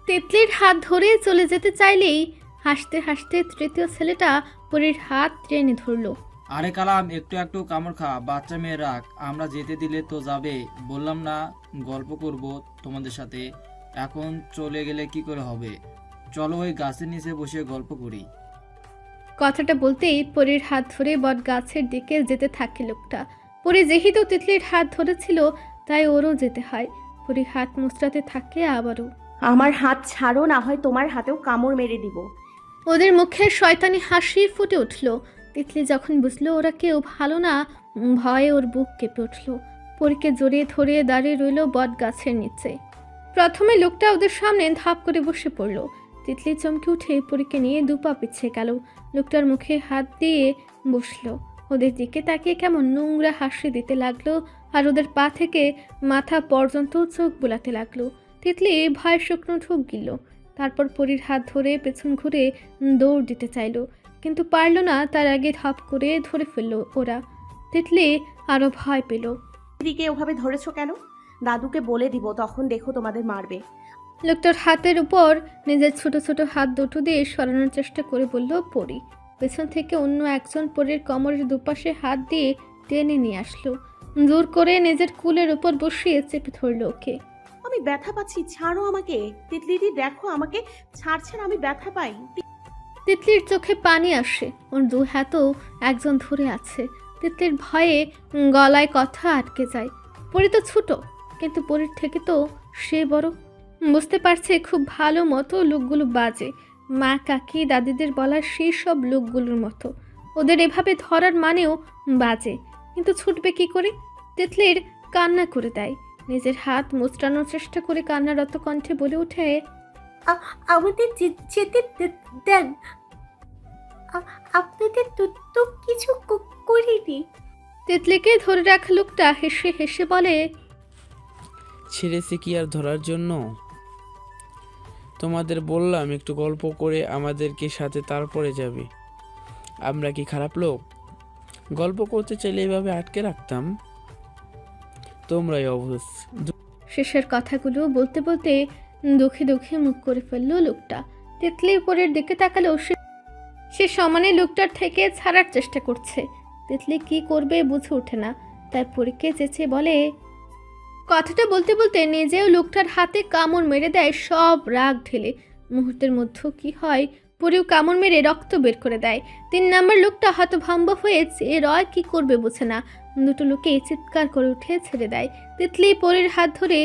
তিতলির হাত ধরে চলে যেতে চাইলেই হাসতে হাসতে তৃতীয় ছেলেটা পরির হাত টেনে ধরলো। আরে কালাম, একটু একটু কামড় খা, বাচ্চা মেয়ে রাখ, আমরা যেতে দিলে তো যাবে। বললাম না গল্প করব তোমাদের সাথে, এখন চলে গেলে কি করে হবে? চলো ওই গাছের নিচে বসে গল্প করি। কথাটা বলতেই পরির হাত ধরে বট গাছের দিকে যেতে থাকে লোকটা। পরি যেহেতু তিতলির হাত ধরেছিল তাই ওরও যেতে হয়। পরি হাত মুচড়াতে থাকে আবারও। আমার হাত ছাড়ো, না হয় তোমার হাতেও কামড় মেরে দিব। ওদের মুখে শয়তানি হাসি ফুটে উঠল। তিতলি যখন বুঝলো ওরা কেউ ভালো না, ভয়ে ওর বুক কেঁপে উঠল। পরীকে জড়িয়ে ধরে দাঁড়িয়ে রইল বট গাছের নিচে। প্রথমে লোকটা ওদের সামনে ধাপ করে বসে পড়ল। তিতলি চমকে উঠে পরীকে নিয়ে 2 পা পিছিয়ে গেল। লোকটার মুখে হাত দিয়ে বসলো, ওদের দিকে তাকিয়ে কেমন নোংরা হাসি দিতে লাগলো, আর ওদের পা থেকে মাথা পর্যন্ত চোখ বোলাতে লাগলো। তিতলি ভয় শুকনো ঢুক গেল। তারপর পরীর হাত ধরে পেছন ঘুরে দৌড় দিতে চাইলো, কিন্তু পারল না। তার আগে ধাপ করে ধরে ফেললো ওরা। তিতলি আরো ভয় পেল। দিদিকে ওভাবে ধরেছো কেন? দাদুকে বলে দিব, তখন দেখো তোমাদের মারবে। লোকটার হাতের উপর নিজের ছোট ছোট হাত দুটো দিয়ে সরানোর চেষ্টা করে বলল পরি। পেছন থেকে অন্য একজন পরীর কোমরের দুপাশে হাত দিয়ে টেনে নিয়ে আসলো, জোর করে নিজের কুলের উপর বসিয়ে চেপে ধরল ওকে। আমি ব্যথা পাচ্ছি, ছাড়ো আমাকে। তিতলিদি দেখো, আমাকে ছাড়ছেন, আমি ব্যথা পাই। তিতলির চোখে পানি আসে, ওর 2 হাতও একজন ধরে আছে। তিতলির ভয়ে গলায় কথা আটকে যায়। পরি তো ছোট, কিন্তু পরির থেকে তো সে বড়। বুঝতে পারছে খুব ভালো মতো লোকগুলো বাজে, মা কাকি দাদিদের বলার সেই সব লোকগুলোর মতো। ওদের এভাবে ধরার মানেও বাজে, কিন্তু ছুটবে কি করে? তিতলির কান্না করে দেয়, নিজের হাত মোচড়ানোর চেষ্টা করে কান্নারত কণ্ঠে বলে ওঠে, আমাদের যেতে দেন, আপনাদের তো কিছু করিনি। তিতলিকে ধরে রাখা লোকটা হেসে হেসে বলে, ছেড়েছে কি আর ধরার জন্য? তোমাদের বললাম একটু গল্প করে আমাদেরকে সাথে তারপরে যাবে। আমরা কি খারাপ লোক? গল্প করতে চাইলে এভাবে আটকে রাখতাম? তোমরাই অবুঝ। শেষের কথাগুলো বলতে বলতে দুঃখে দুঃখে মুখ করে ফেললো লোকটা। তিতলি উপরের দিকে তাকালো, সে সমানে লোকটার থেকে ছাড়ার চেষ্টা করছে। তিতলি কি করবে বুঝে ওঠে না, তাই পরীকে চেঁচিয়ে বলে। কথাটা বলতে বলতে নিজেও লোকটার হাতে কামড় মেরে দেয় সব রাগ ঢেলে। মুহূর্তের মধ্যে কি হয়, পরেও কামড় মেরে রক্ত বের করে দেয়। 3 নাম্বার লোকটা হতভম্ব হয়ে চেয়ে রয় কি করবে বোঝে না। দুটো লোকে চিৎকার করে উঠে ছেড়ে দেয়। তিতলি পরীর হাত ধরে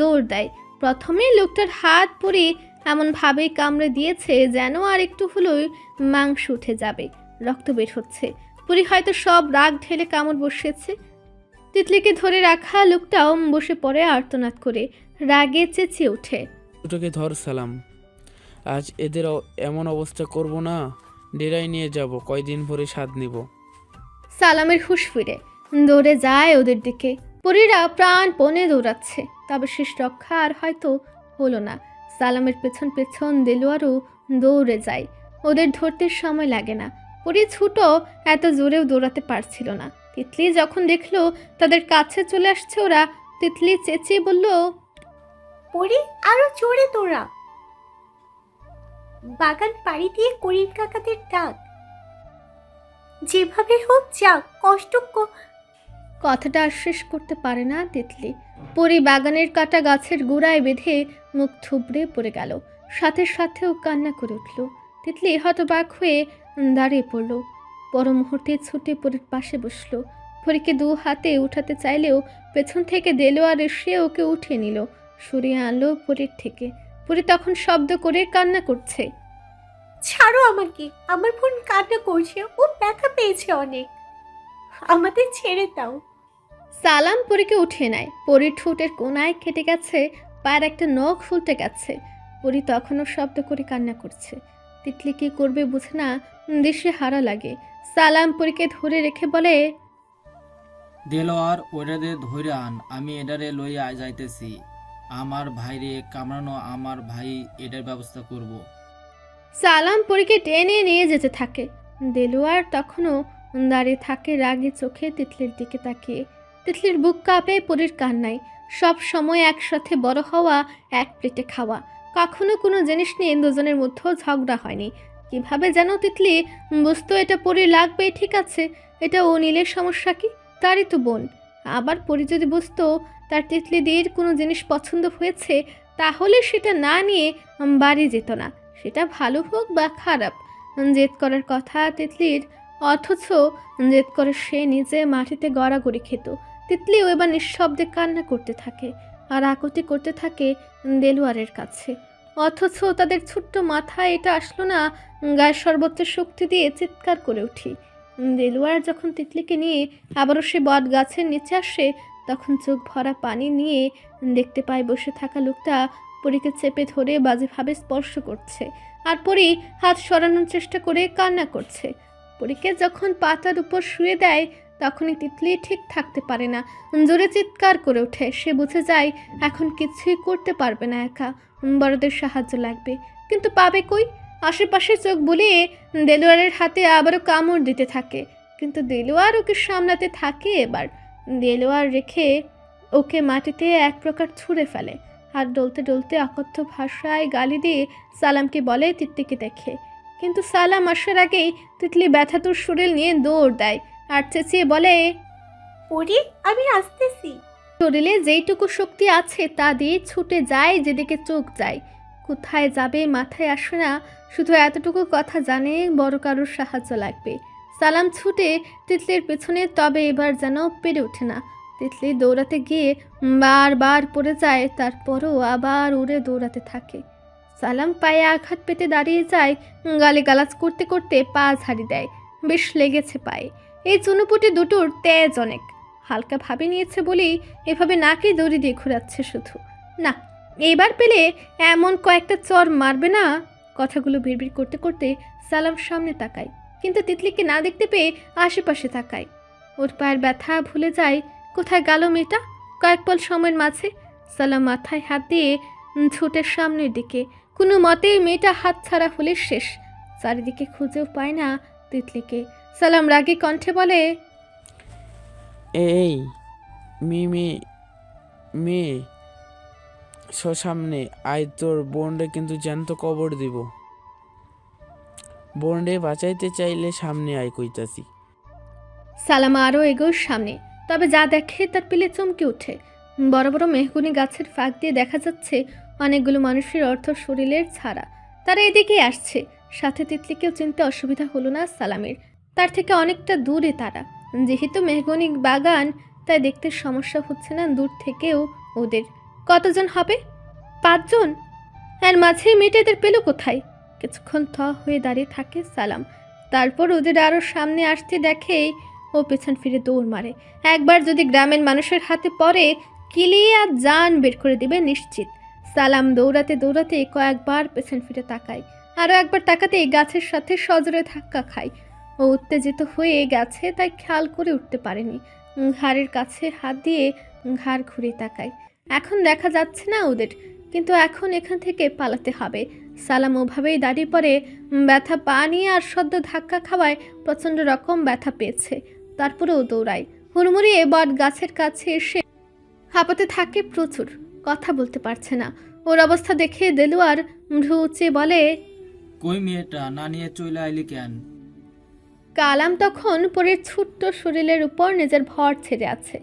দৌড় দেয়। প্রথমে লোকটার হাত পরে এমনভাবে কামড়ে দিয়েছে যেন আর একটু হলেও মাংস উঠে যাবে, রক্ত বের হচ্ছে। পরী হয়তো সব রাগ ঢেলে কামড় বসিয়েছে। তিতলিকে ধরে রাখা লোকটাও বসে পড়ে আর্তনাদ করে, রাগে চেঁচিয়ে ওঠে। দুটোকে ধর সালাম, আজ এদের এমন অবস্থা করব না, ডেরায় নিয়ে যাব, কয়দিন ভরে স্বাদ নিব। সালামের হুঁশ ফিরে দৌড়ে যায় ওদের দিকে। পরীরা প্রাণপণে দৌড়াচ্ছে, তবে শেষ রক্ষা আর হয়তো হলো না। সালামের পেছন পেছন দেলোয়ারও দৌড়ে যায়, ওদের ধরতে সময় লাগে না। পরী ছুটো এত জোরেও দৌড়াতে পারছিল না। তিতলি যখন দেখলো তাদের কাছে চলে আসছে ওরা, তিতলি চেঁচিয়ে বলল, পরি আরো জোরে তোরা, বাগান পাড়ি দিয়ে করিম কাকাদের ডাক, যেভাবে হোক যা, কষ্ট কথাটা আর শেষ করতে পারে না তিতলি। পরি বাগানের কাটা গাছের গোড়ায় বেঁধে মুখ থুবড়ে পড়ে গেল, সাথে সাথেও কান্না করে উঠল। তিতলি হতবাক হয়ে দাঁড়িয়ে পড়ল। পর মুহূর্তে ছুটে পরীর পাশে বসলো। পরীকে 2 হাতে উঠাতে চাইলেও পেছন থেকে দেলোয়ার এসে ওকে উঠিয়ে নিল, সরিয়ে আনলো পরীর থেকে। পরী তখন শব্দ করে কান্না করছে। ছাড়ো আমাকে, আমার বোন কান্না করছে, ও ব্যথা পেয়েছে অনেক, আমাদের ছেড়ে দাও। সালাম পরীকে উঠিয়ে নেয়। পরীর ঠোঁটের কোনায় কেটে গেছে, পায়ের একটা নখ ফুলতে গেছে। পরী তখনও শব্দ করে কান্না করছে। তিতলি কি করবে বুঝে না, দিশে হারা লাগে। সালাম পরীকে ধরে রেখে বলে, দেলোয়ার ওইটারে ধরে আন, আমি এটারে লইয়া যাইতেছি। আমার ভাইরে কামড়ানো, আমার ভাই এটার ব্যবস্থা করব। সালাম পরীকে টেনে নিয়ে যেতে থাকে। দেলোয়ার তখনও দাঁড়িয়ে থাকে রাগে চোখে তিতলির দিকে তাকিয়ে। তিতলির বুক কাঁপে পরীর কান্নায়। সব সময় একসাথে বড় হওয়া, এক প্লেটে খাওয়া, কখনো কোনো জিনিস নিয়ে দুজনের মধ্যেও ঝগড়া হয়নি। কিভাবে যেন তিতলি বুঝতো এটা পরী লাগবে, ঠিক আছে, এটা ও নীলের সমস্যা কি, তারই তো বোন। আবার পরী যদি বুঝতো তার তিতলিদের কোনো জিনিস পছন্দ হয়েছে, তাহলে সেটা না নিয়ে বাড়ি যেত না, সেটা ভালো হোক বা খারাপ। জেদ করার কথা তিতলির, অথচ জেদ করে সে নিজে মাটিতে গড়াগড়ি খেত। তিতলিও এবার নিঃশব্দে কান্না করতে থাকে আর আকুতি করতে থাকে দেলোয়ারের কাছে। অথচ তাদের ছোট্ট মাথায় এটা আসলো না, গায়ের সর্বোচ্চ শক্তি দিয়ে চিৎকার করে উঠি। দেলোয়ার যখন তিতলিকে নিয়ে আবারও সে বট গাছের নিচে আসে, তখন চোখ ভরা পানি নিয়ে দেখতে পায় বসে থাকা লোকটা পরীকে চেপে ধরে বাজেভাবে স্পর্শ করছে, আর পরী হাত সরানোর চেষ্টা করে কান্না করছে। পরীকে যখন পাতার উপর শুয়ে দেয়, তখনই তিতলি ঠিক থাকতে পারে না, জোরে চিৎকার করে ওঠে। সে বুঝে যায় এখন কিছুই করতে পারবে না একা, বড়দের সাহায্য লাগবে। কিন্তু পাবে কই? আশেপাশে চোখ বুলিয়ে দেলোয়ারের হাতে আবারও কামড় দিতে থাকে, কিন্তু দেলোয়ার ওকে সামলাতে থাকে। এবার দেলোয়ার রেখে ওকে মাটিতে এক প্রকার ছুঁড়ে ফেলে, হাত ডলতে ডলতে অকথ্য ভাষায় গালি দিয়ে সালামকে বলে তিতলিকে দেখে। কিন্তু সালাম আসার আগেই তিতলি ব্যথাতুর শরীর নিয়ে দৌড় দেয় আর চেঁচিয়ে বলে, পরি আমি আসতেছি। শরীরে যেইটুকু শক্তি আছে তা দিয়ে ছুটে যায় যেদিকে চোখ যায়। কোথায় যাবে মাথায় আসে না, শুধু এতটুকু কথা জানে বড় কারোর সাহায্য লাগবে। সালাম ছুটে তিতলির পেছনে, তবে এবার যেন পেরে ওঠে না। তিতলি দৌড়াতে গিয়ে বারবার পড়ে যায়, তারপরও আবার উড়ে দৌড়াতে থাকে। সালাম পায়ে আঘাত পেতে দাঁড়িয়ে যায়, গালিগালাজ করতে করতে পা ঝাড়ি দেয়, বেশ লেগেছে পায়ে। এই চুনোপুটি দুটোর তেজ অনেক, হালকা ভাবে নিয়েছে বলেই এভাবে নাকে দড়ি দিয়ে ঘোরাচ্ছে শুধু। না, এবার পেলে এমন কয়েকটা চর মারবে না। কথাগুলো বিড়বিড় করতে করতে সালাম সামনে তাকায়, কিন্তু তিতলিকে না দেখতে পেয়ে আশেপাশে তাকায়। ওর পায়ের ব্যথা ভুলে যায় কোথায় গেল মেয়েটা। কয়েক পল সময়ের মাঝে সালাম মাথায় হাত দিয়ে ছুটে সামনের দিকে। কোনো মতে মেয়েটা হাত ছাড়া হলে শেষ, চারিদিকে খুঁজেও পায় না তিতলিকে। সালাম রাগে কণ্ঠে বলে, এই মেয়ে সামনে আয়, তোর বোনরে কিন্তু জ্যান্ত কবর দিব। বোনরে বাঁচাইতে চাইলে সামনে আয় কইতাছি। সালাম আরও এগোয় সামনে, তবে যা দেখে তার পেলে চমকে ওঠে। বড় বড় মেহগুনি গাছের ফাঁক দিয়ে দেখা যাচ্ছে অনেকগুলো মানুষের অর্ধ শরীরের ছাড়া। তারা এদিকেই আসছে। সাথে তিতলিকেও চিনতে অসুবিধা হলো না সালামের। তার থেকে অনেকটা দূরে তারা, যেহেতু মেহগনি বাগান, তাই দেখতে সমস্যা হচ্ছে না দূর থেকেও ওদের। কতজন হবে? 5 জন। এর মাঝে মেয়েটাদের পেল কোথায়? কিছুক্ষণ হয়ে দাঁড়িয়ে থাকে সালাম, তারপর ওদের আরও সামনে আসতে দেখেই ও পেছন ফিরে দৌড় মারে। একবার যদি গ্রামের মানুষের হাতে পড়ে, কিলিয়ে আর জান বের করে দিবে নিশ্চিত। সালাম দৌড়াতে দৌড়াতে কয়েকবার পেছন ফিরে তাকায়, আরও একবার তাকাতে গাছের সাথে সজোরে ধাক্কা খায়। ও উত্তেজিত হয়ে গেছে, তাই খেয়াল করে উঠতে পারেনি। ঘাড়ের কাছে হাত দিয়ে ঘাড় ঘুরে তাকায়। এখন দেখা যাচ্ছে না ওদের, কিন্তু এখন এখান থেকে পালাতে হবে। সালাম ওভাবেই দাঁড়িয়ে পড়ে। ব্যথা পা নিয়ে আর সদ্য ধাক্কা খাওয়ায় প্রচণ্ড রকম ব্যথা পেয়েছে। তারপরেও দৌড়ায়। হুড়মুড়িয়ে বট গাছের কাছে এসে হাঁপাতে থাকে প্রচুর, কথা বলতে পারছে না। ওর অবস্থা দেখে দেলুয়ার ভ্রু উঁচিয়ে বলে, কই মেয়েটা, না নিয়ে চলে আইলি কেন? কালাম তখন পরীর ছোট্ট শরীরের উপর নিজের ভর ছেড়ে আছে।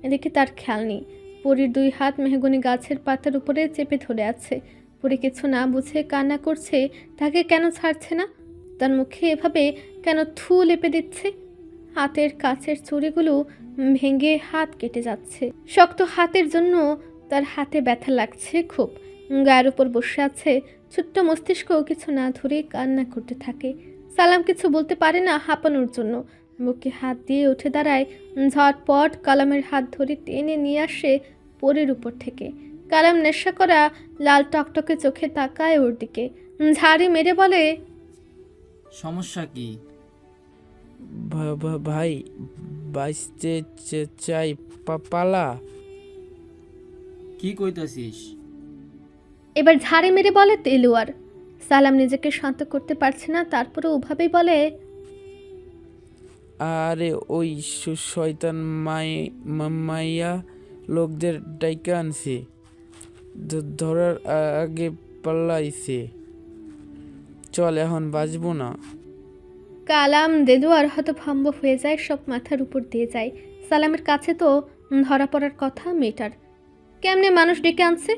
এদিকে তার খেয়াল নেই। পরীর 2 হাত মেহগনি গাছের পাতার উপরে চেপে ধরে আছে। পরী কিছু না বুঝে কান্না করছে। তাকে কেন ছাড়ছে না? তার মুখে এভাবে কেন থু লেপে দিচ্ছে? হাতের কাছের চুড়িগুলো ভেঙে হাত কেটে যাচ্ছে। শক্ত হাতের জন্য তার হাতে ব্যথা লাগছে খুব। গায়ের উপর বসে আছে। ছোট্ট মস্তিষ্ক কিছু না ধরে কান্না করতে থাকে। সালাম কিছু বলতে পারে না হাঁপানোর জন্য। বুকে হাত দিয়ে উঠে দাঁড়ায়। ঝটপট কালামের হাত ধরে টেনে নিয়ে আসে পরের উপর থেকে। কালাম নেশা করা লাল টকটকে চোখে তাকায় ওর দিকে, ঝাড়ি মেরে বলে, সমস্যা কি? ভাই বাঁচতে চাই, পালা। কি কইতাছিস? এবার ঝাড়ি মেরে বলে তেলুয়ার। সালাম নিজেকে শান্ত করতে পারছে না, তারপরে ওভাবেই বলে, আরে ওই শয়তান মাইয়া লোকদের ডাইকা আনছে, ধরার আগে পাল্লাইছে। চল, এখন বাঁচবো না। কালাম দেলুয়ার হতভম্ব হয়ে যায়, সব মাথার উপর দিয়ে যায়। সালামের কাছে তো ধরা পড়ার কথা মেয়েটার। কেমনে মানুষ ডেকে আনছে?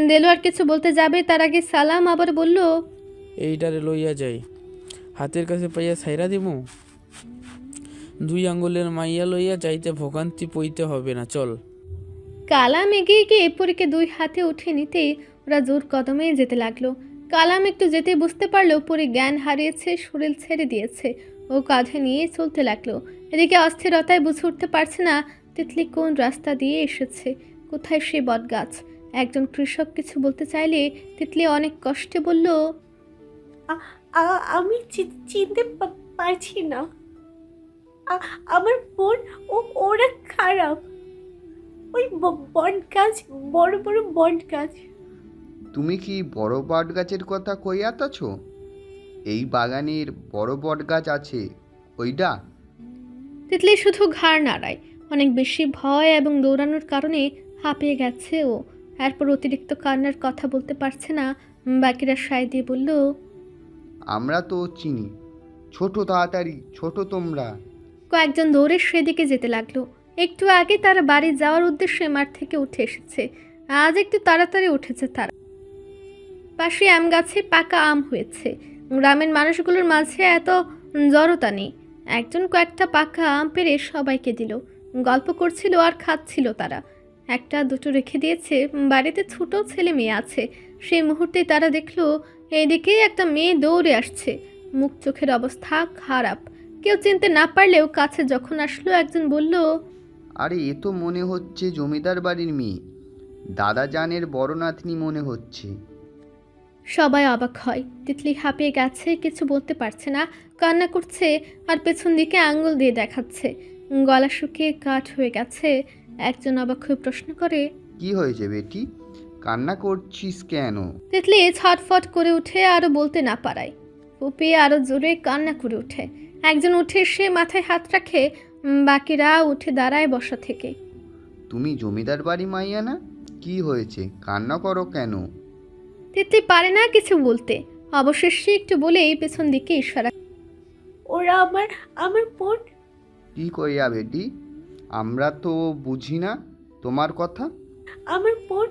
দেলুয়ার কিছু বলতে যাবে তার আগে সালাম আবার বলল, এইটারে লইয়া যাই, হাতের কাছে পাইয়া ছাইরা দিমু। 2 আঙ্গুলের মাইয়া লইয়া যাইতে ভোগান্তি পইতে হবে না, চল। কালাম এগিয়ে গিয়ে পরীকে 2 হাতে উঠে নিতেই ওরা জোর কদমে যেতে লাগলো। কালাম একটু যেতে বুঝতে পারলো পরী জ্ঞান হারিয়েছে, শরীর ছেড়ে দিয়েছে। ও কাঁধে নিয়ে চলতে লাগলো। এদিকে অস্থিরতায় বুঝে উঠতে পারছে না তিতলি কোন রাস্তা দিয়ে এসেছে, কোথায় সে বটগাছ। একজন কৃষক কিছু বলতে চাইলে তিতলি অনেক কষ্টে বলল, আমি চিনতে পারছি না। আমার বোন, ওরা খারাপ। ওই বট গাছ, বড় বড় বট গাছ। তুমি কি বড় বট গাছের কথা কইয়াতেছ? এই বাগানের বড় বট গাছ আছে ওইটা? তিতলি শুধু ঘাড় নাড়ায়। অনেক বেশি ভয় এবং দৌড়ানোর কারণে হাঁপিয়ে গেছে ও। এরপর অতিরিক্ত কান্নার কথা বলতে পারছে না। বাকিরা সায় দিয়ে বলল, আমরা তো চিনি, ছোট, তাড়াতাড়ি ছোট তোমরা। কয়েকজন দৌড়ে সেদিকে যেতে লাগলো। একটু আগে তারা বাড়ি যাওয়ার উদ্দেশ্যে মাঠ থেকে উঠে এসেছে। আজ একটু তাড়াতাড়ি উঠেছে তারা। পাশে আম গাছে পাকা আম হয়েছে। গ্রামের মানুষগুলোর মাঝে এত জড়তা নেই। একজন কয়েকটা পাকা আম পেড়ে সবাইকে দিল। গল্প করছিল আর খাচ্ছিল তারা। 1-2 রেখে দিয়েছে। বাড়িতে ছোট ছেলে মেয়ে আছে। সেই মুহূর্তে তারা দেখলো এইদিকে একটা মেয়ে দৌড়ে আসছে। মুখ চোখের অবস্থা খারাপ। কেউ চিনতে না পারলেও কাছে যখন আসলো একজন বলল, আরে এ তো মনে হচ্ছে জমিদার বাড়ির মেয়ে, দাদা জানের বড় নাতনি মনে হচ্ছে। সবাই অবাক হয়। তিতলি হাঁপিয়ে গেছে, কিছু বলতে পারছে না, কান্না করছে আর পেছন দিকে আঙ্গুল দিয়ে দেখাচ্ছে। গলা শুকিয়ে কাঠ হয়ে গেছে। একজন অবাক হয়ে প্রশ্ন করে, কি হয়েছে বেটি, কান্না করছিস কেন? তিতলি ছটফট করে উঠে আরো বলতে না পারায় ফুপিয়ে আরো জোরে কান্না করে ওঠে। একজন উঠে সে মাথায় হাত রাখে। বাকিরা উঠে দাঁড়ায় বসা থেকে। তুমি জমিদার বাড়ি মাইয়া না? কি হয়েছে, কান্না করো কেন? তিতলি পারে না কিছু বলতে। অবশেষে একটু বলেই পেছন দিকে ইশারা, ওরা আমার বোন, কি কইয়া বেটি? আমরা তো বুঝি না তোমার কথা। আমার বোন।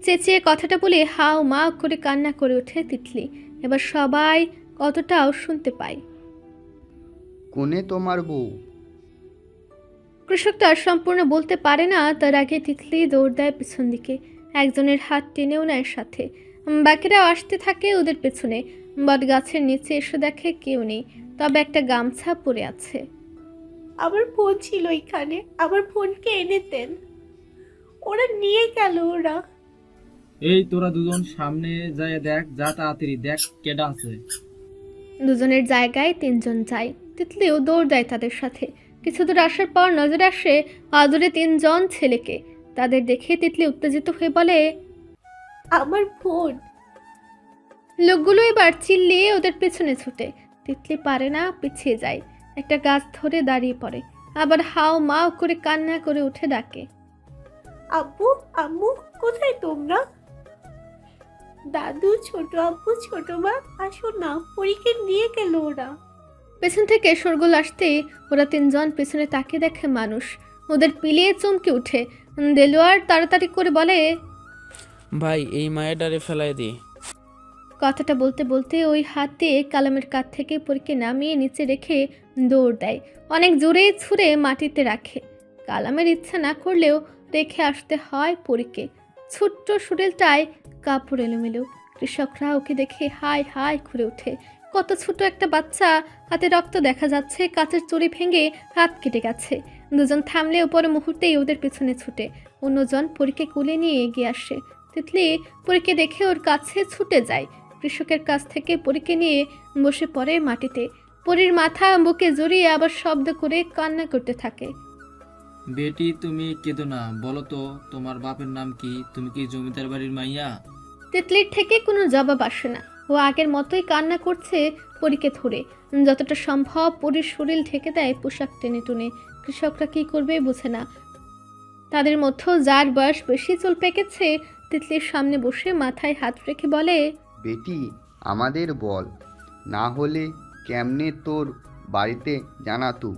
চেঁচিয়ে কথাটা বলে হাও মা করে কান্না করে ওঠে তিতলি। এবার সবাই কতটাও শুনতে পায়। কোনে তোমার বউ? কৃষকটা সম্পূর্ণ বলতে পারে না, তার আগে তিতলি দৌড় দেয় পিছন দিকে। একজনের হাত টেনেও নেয় সাথে। বাকিরাও আসতে থাকে ওদের পেছনে। বট গাছের নিচে এসে দেখে কেউ নেই, তবে একটা গামছা পরে আছে। আমার বোন ছিল এখানে, আমার বোনকে এনে দেন। ওরা নিয়ে গেল ওরা। এই তোরা দুজন সামনে যায় দেখ, যা তাড়াতাড়ি দেখ কেডা আছে। দুজনের জায়গায় তিনজন যায়। তিতলিও দৌড় দেয় তাদের সাথে। কিছু দূর আসার পর নজর আসে আদরে তিনজন ছেলেকে। তাদের দেখে তিতলি উত্তেজিত হয়ে বলে, আমার বোন। লোকগুলো এবার চিল্লিয়ে ওদের পেছনে ছুটে। তিতলি পারে না, পিছিয়ে যায়। একটা গাছ ধরে দাঁড়িয়ে পড়ে, আবার হাও মাও করে কান্না করে উঠে ডাকে, আব্বু, আম্মু, কোথায় তোমরা? দাদু, ছোট আব্বু, ছোট মা, আসো না, পরীকে নিয়ে গেল ওরা। পেছন থেকে শোরগোল আসতে ওরা তিনজন পেছনে তাকিয়ে দেখে মানুষ। ওদের পিলিয়ে চমকে উঠে। দেলোয়ার তাড়াতাড়ি করে বলে, ভাই এই মায়াটারে ফেলাই দে। কথাটা বলতে বলতে ওই হাত দিয়ে কালামের কাঁধ থেকে পরীকে নামিয়ে নিচে রেখে দৌড় দেয়। অনেক জোরে ছুঁড়ে মাটিতে রাখে। কালামের ইচ্ছা না করলেও রেখে আসতে হয় পরীকে। ছোট্ট শরীরটায় কাপড় এলোমেলো। কৃষকরা ওকে দেখে হাই হাই করে ওঠে। কত ছোট একটা বাচ্চা, হাতে রক্ত দেখা যাচ্ছে, কাচের চুড়ি ভেঙে হাত কেটে গেছে। দুজন থামলে পরে মুহূর্তেই ওদের পেছনে ছুটে। অন্যজন পরীকে কোলে নিয়ে এগিয়ে আসে। তিতলি পরীকে দেখে ওর কাছে ছুটে যায়। কৃষকের কাছ থেকে পরীকে নিয়ে বসে পড়ে মাটিতে। পরীর মাথা বুকে জড়িয়ে আবার শব্দ করে কান্না করতে থাকে। বেটি তুমি কেঁদো না, বলো তো তোমার বাপের নাম কি? তুমি কি জমিদার বাড়ির মাইয়া? তিতলির থেকে কোনো জবাব আসে না। ও আগের মতোই কান্না করছে পরীকে ধরে। যতটা সম্ভব পরীর শরীর ঢেকে দেয় পোশাক টেনে টুনে। কৃষকরা কি করবে বুঝে না। তাদের মধ্যে যার বয়স বেশি চুল পেকেছে তিতলির সামনে বসে মাথায় হাত রেখে বলে, বেটি আমাদের বল, না হলে কেমনে তোর বাড়িতে জানাতু?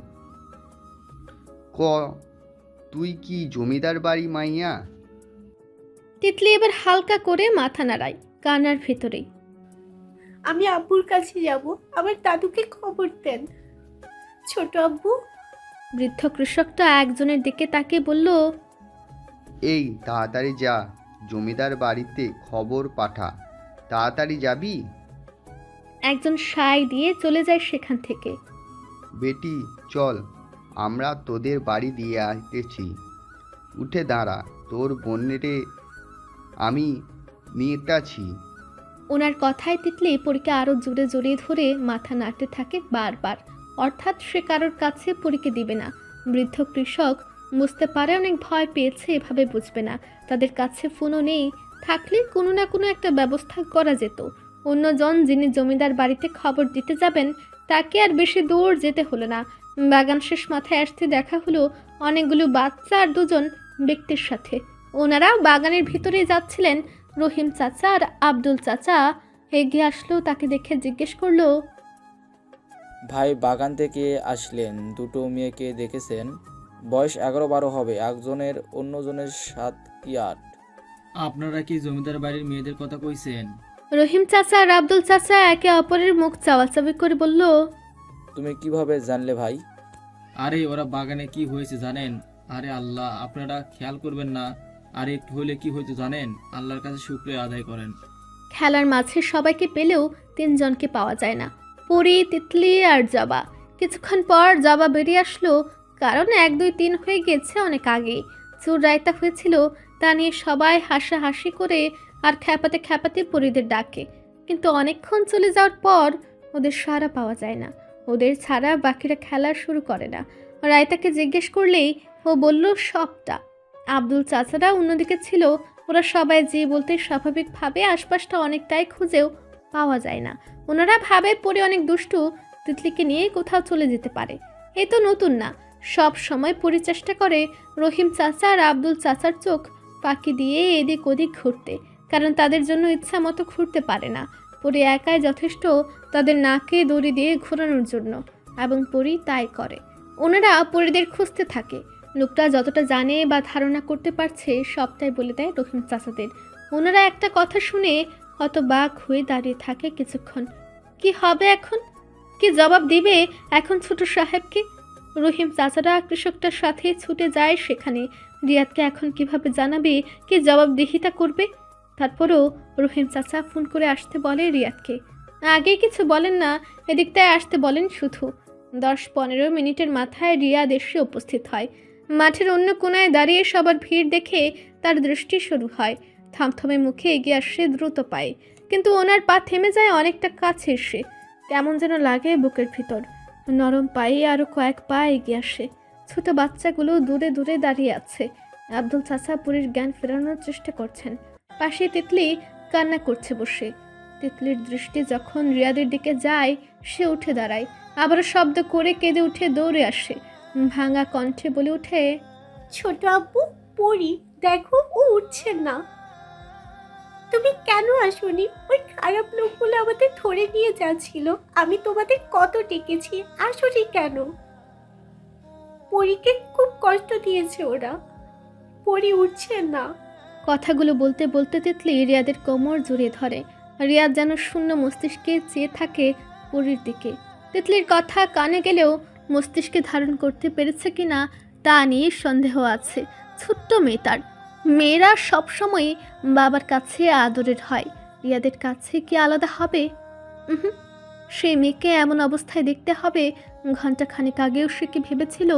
ক তুই কি জমিদার বাড়ি মাইয়া? তিতলি এবার হালকা করে মাথা নাড়ায় কান্নার ভেতরেই। আমি আব্বুর কাছে যাব, আমার দাদুকে খবর দেন। ছোট আব্বু। বৃদ্ধ কৃষকটা একজনের দিকে তাকিয়ে বলল, এই তাড়াতাড়ি যা, জমিদার বাড়িতে খবর পাঠা। তাড়াতাড়ি যাবি? একজন সায় দিয়ে চলে যায় সেখান থেকে। বেটি চল, আমরা তোদের বাড়ি দিয়ে আসতেছি। উঠে দাঁড়া, তোর বোনেরে আমি নিয়েছি। ওনার কথায় তিতলি পরীকে আরও জোরে জড়িয়ে ধরে মাথা নাড়তে থাকে বারবার। অর্থাৎ সে কারোর কাছে পরীকে দিবে না। বৃদ্ধ কৃষক বুঝতে পারে অনেক ভয় পেয়েছে, এভাবে বুঝবে না। তাদের কাছে ফোনও নেই, থাকলে কোনো না কোনো একটা ব্যবস্থা করা যেত। অন্যজন যিনি জমিদার বাড়িতে খবর দিতে যাবেন তাকে আর বেশি দূর যেতে হলো না। বাগান শেষ মাথায় আসতে দেখা হলো অনেকগুলো বাচ্চা আর দুজন ব্যক্তির সাথে। ওনারা বাগানের ভিতরে যাচ্ছিলেন। রহিম চাচা আর আব্দুল চাচা এগিয়ে আসলো, তাকে দেখে জিজ্ঞেস করলো, ভাই বাগান থেকে আসলেন, দুটো মেয়েকে দেখেছেন? বয়স 11-12 হবে, একজনের অন্যজনের 7 কি 8। আপনারা কি জমিদার বাড়ির মেয়েদের কথা কইছেন? রহিম চাচা আর আব্দুল চাচা একে অপরের মুখ চাওয়াচাবি করে বলল, তুমি কিভাবে জানলে ভাই? আরে ওরা বাগানে কি হয়েছে জানেন? আরে আল্লাহ, আপনারা খেয়াল করবেন না? আর একটু হলে কি হইতো জানেন? আল্লাহর কাছে শুকরিয়া আদায় করেন। খেলার মাঝে সবাইকে পেলেও তিনজনকে পাওয়া যায় না, পরি, তিতলি আর জবা। কিছুক্ষণ পর জবা বেরিয়ে আসলো, কারণ 1, 2, 3 হয়ে গেছে অনেক আগেই। চুর রায়তা হয়েছিল, তা নিয়ে সবাই হাসাহাসি করে আর খ্যাপাতে খ্যাপাতে পরিদের ডাকে। কিন্তু অনেকক্ষণ চলে যাওয়ার পর ওদের সাড়া পাওয়া যায় না। ওদের ছাড়া বাকিরা খেলা শুরু করে না। রায়তাকে জিজ্ঞেস করলেই ও বলল সবটা। আব্দুল চাচারা অন্যদিকে ছিল। ওরা সবাই যে বলতে স্বাভাবিকভাবে আশপাশটা অনেকটাই খুঁজেও পাওয়া যায় না। ওনারা ভাবে পরে অনেক দুষ্টু, তিতলিকে নিয়ে কোথাও চলে যেতে পারে। এ তো নতুন না, সব সময় পরিচেষ্টা করে রহিম চাচা আর আব্দুল চাচার চোখ ফাঁকি দিয়ে এদিক ওদিক ঘুরতে, কারণ তাদের জন্য ইচ্ছা মতো ঘুরতে পারে না। পরি একাই যথেষ্ট তাদের নাকে দড়ি দিয়ে ঘোরানোর জন্য, এবং পরি তাই করে। ওনারা পরিদের খুঁজতে থাকে। লোকটা যতটা জানে বা ধারণা করতে পারছে সবটাই বলে দেয় রহিম চাচাদের। ওনারা একটা কথা শুনে হতবাক হয়ে দাঁড়িয়ে থাকে কিছুক্ষণ। কি হবে এখন? কি জবাব দিবে এখন ছোট সাহেবকে? রহিম চাচারা কৃষকটার সাথে ছুটে যায় সেখানে। রিয়াদকে এখন কিভাবে জানাবে, কি জবাবদিহিতা করবে? তারপরও রহিম চাচা ফোন করে আসতে বলে রিয়াদকে। আগে কিছু বলেন না, এদিকটায় আসতে বলেন শুধু। 10-15 মিনিটের মাথায় রিয়াদ এসে উপস্থিত হয়। মাঠের অন্য কোনায় দাঁড়িয়ে সবার ভিড় দেখে তার দৃষ্টি শুরু হয়। থমথমে মুখে এগিয়ে আসে দ্রুত পায়ে, কিন্তু ওনার পা থেমে যায় অনেকটা কাছে এসে। কেমন যেন লাগে বুকের ভিতর। নরম পায়ে আরও কয়েক পা এগিয়ে আসে। ছোট বাচ্চাগুলো দূরে দূরে দাঁড়িয়ে আছে। আব্দুল চাচা পুরীর জ্ঞান ফেরানোর চেষ্টা করছেন। পাশে তিতলি কান্না করছে বসে। তিতলির দৃষ্টি যখন রিয়াদের দিকে যায়, সে উঠে দাঁড়ায়, আবার শব্দ করে কেঁদে উঠে দৌড়ে আসে। ভাঙা কণ্ঠে বলে ওঠে, ছোট আব্বু, পড়ি দেখো, ও উঠছে না। তুমি কেন আসোনি? ওই খারাপ লোকগুলো আমাদের ধরে নিয়ে যাচ্ছিল। আমি তোমাদের কত ডেকেছি, আসোনি কেন? পরীকে খুব কষ্ট দিয়েছে ওরা। পরি উঠছে না। কথাগুলো বলতে বলতে তিতলি রিয়াদের কোমর জড়িয়ে ধরে। রিয়াদ যেন শূন্য মস্তিষ্কে চেয়ে থাকে পরীর দিকে। তিতলির কথা কানে গেলেও মস্তিষ্কে ধারণ করতে পেরেছে কিনা তা নিয়ে সন্দেহ আছে। ছোট্ট মেয়ে তার। মেয়েরা সবসময় বাবার কাছে আদরের হয়, রিয়াদের কাছে কি আলাদা হবে? সেই মেয়েকে এমন অবস্থায় দেখতে হবে ঘন্টাখানেক আগেও সে কি ভেবেছিল?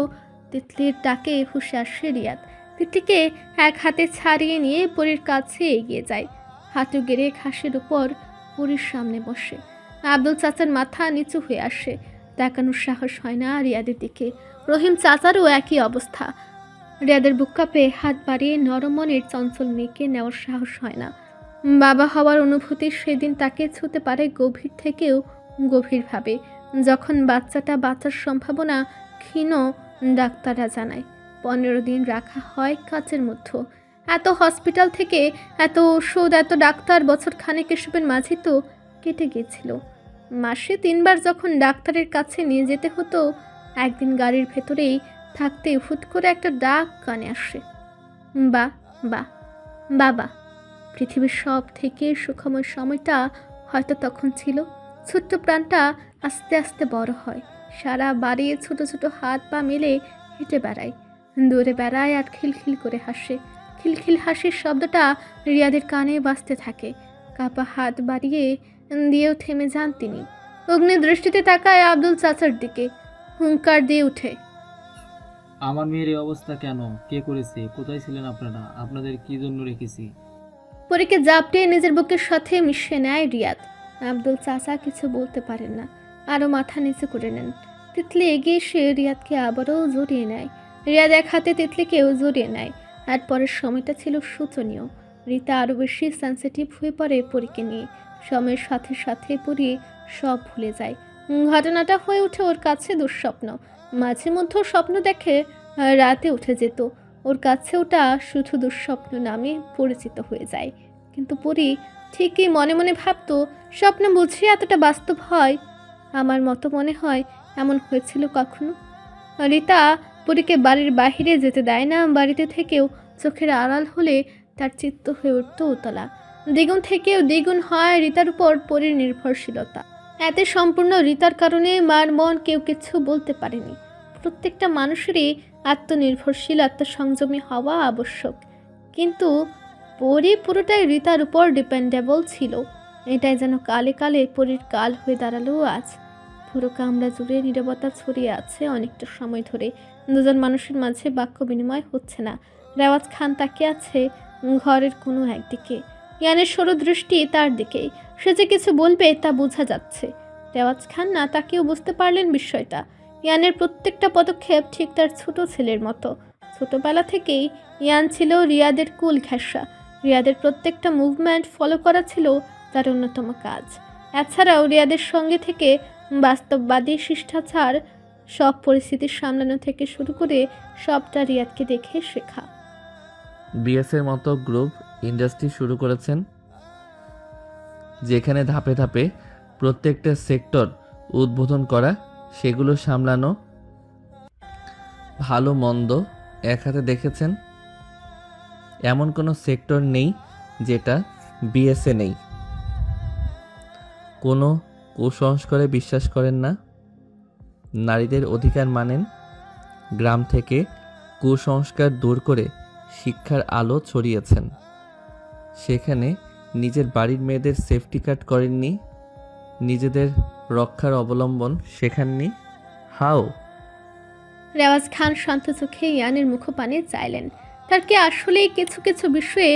তিতলির ডাকে হুঁশে আসে রিয়াদ। তিতলিকে এক হাতে ছাড়িয়ে নিয়ে পরীর কাছে এগিয়ে যায়। হাঁটু গেড়ে ঘাসের উপর পরীর সামনে বসে। আব্দুল চাচার মাথা নিচু হয়ে আসে। তাকানোর সাহস হয় না রিয়াদের দিকে। রহিম চাচারও একই অবস্থা। রিয়াদের বুক কাঁপে, হাত বাড়িয়ে নরম মনের চঞ্চল মেয়েকে নেওয়ার সাহস হয় না। বাবা হওয়ার অনুভূতি সেদিন তাকে ছুঁতে পারে গভীর থেকেও গভীরভাবে, যখন বাচ্চাটা বাঁচার সম্ভাবনা ক্ষীণ। ডাক্তাররা জানায় 15 দিন রাখা হয় কাচের মধ্যে। এত হসপিটাল থেকে, এত ওষুধ, এত ডাক্তার, বছর খানেক এসবের মাঝে তো কেটে গিয়েছিল। মাসে 3 বার যখন ডাক্তারের কাছে নিয়ে যেতে হতো, একদিন গাড়ির ভেতরেই থাকতে হুট করে একটা ডাক কানে আসে, বা বা বাবা। পৃথিবীর সব থেকে সুখময় সময়টা হয়তো তখন ছিল। ছোট্ট প্রাণটা আস্তে আস্তে বড় হয়। সারা বাড়ি ছোট ছোট হাত পা মেলে হেঁটে বেড়ায়, দৌড়ে বেড়ায় আর খিলখিল করে হাসে। খিলখিল হাসির শব্দটা রিয়াদের কানে বাজতে থাকে। কাপা হাত বাড়িয়ে দিয়েও থেমে যান তিনি। অগ্নি দৃষ্টিতে তাকায় আব্দুল চাচার দিকে, হুঙ্কার দিয়ে উঠে, আমার মেয়ের এই অবস্থা কেন? কে করেছে? কোথায় ছিলেন আপনারা? আপনাদের কি জন্য রেখেছি? পরীকে জাপটে নিজের বুকের সাথে মিশিয়ে নেয় রিয়াদ। আব্দুল চাচা কিছু বলতে পারেন না, আরও মাথা নিচু করে নেন। তিতলি এগিয়ে এসে রিয়াদকে আবারও জড়িয়ে নেয়। রিয়াদ এক হাতে তিতলিকেও জড়িয়ে নেয়। আর পরের সময়টা ছিল শোচনীয়। রিতা আরও বেশি সেন্সিটিভ হয়ে পড়ে পরীকে নিয়ে। সময়ের সাথে সাথে পরী সব ভুলে যায়। ঘটনাটা হয়ে ওঠে ওর কাছে দুঃস্বপ্ন। মাঝে মধ্যেও স্বপ্ন দেখে, রাতে উঠে যেত। ওর কাছে ওটা শুধু দুঃস্বপ্ন নামে পরিচিত হয়ে যায়। কিন্তু পরী ঠিকই মনে মনে ভাবতো, স্বপ্ন বুঝি এতটা বাস্তব হয়? আমার মতো মনে হয় এমন হয়েছিল কখনো? রিতা পরীকে বাড়ির বাহিরে যেতে দেয় না। বাড়িতে থেকেও চোখের আড়াল হলে তার চিত্ত হয়ে উঠত উতলা। দ্বিগুণ থেকেও দ্বিগুণ হয় রিতার উপর পরীর নির্ভরশীলতা। এতে সম্পূর্ণ রিতার কারণে মার মন কেউ কিছু বলতে পারেনি। প্রত্যেকটা মানুষেরই আত্মনির্ভরশীল, আত্মসংযমী হওয়া আবশ্যক, কিন্তু পরী পুরোটাই রিতার উপর ডিপেন্ডেবল ছিল। এটাই যেন কালে কালে পরীর কাল হয়ে দাঁড়ালো আজ। পুরো কামরা জুড়ে নীরবতা ছড়িয়ে আছে অনেকটা সময় ধরে। দুজন মানুষের মাঝে বাক্য বিনিময় হচ্ছে না। রেওয়াজ খান তাকিয়ে আছে ঘরের কোনো একদিকে। ইয়ানের সরু দৃষ্টি তার দিকেই। সে যে কিছু বলবে তা বোঝা যাচ্ছে। রেওয়াজ খান না তাকেও বুঝতে পারলেন বিষয়টা। ইয়ানের প্রত্যেকটা পদক্ষেপ ঠিক তার ছোট ছেলের মতো। ছোটবেলা থেকেই ইয়ান ছিল রিয়াদের কুল ঘেঁষা। রিয়াদের প্রত্যেকটা মুভমেন্ট ফলো করা ছিল তার অন্যতম কাজ। এছাড়াও রিয়াদের সঙ্গে থেকে বাস্তববাদী শিষ্টাচার, সব পরিস্থিতি সামলানো থেকে শুরু করে সবটা রিয়াদকে দেখে শেখা। বিএসের মতো গ্রুপ ইন্ডাস্ট্রি শুরু করেছেন, যেখানে ধাপে ধাপে প্রত্যেকটা সেক্টর উদ্বোধন করা, সেগুলো সামলানো, ভালো মন্দ এক হাতে দেখেছেন। এমন কোনো সেক্টর নেই যেটা বিএসএ নেই। কোনো কুসংস্কারে বিশ্বাস করেন না, নারীদের অধিকার মানেন। গ্রাম থেকে কুসংস্কার দূর করে শিক্ষার আলো ছড়িয়েছেন। সেখানে নিজের বাড়ির মেয়েদের সেফটি কাট করেননি, নিজেদের রক্ষার অবলম্বন শেখাননি। হাও রেওয়াজ খান শান্ত চোখে ইয়ানের মুখপানে চাইলেন। তার কি আসলেই কিছু কিছু বিষয়ে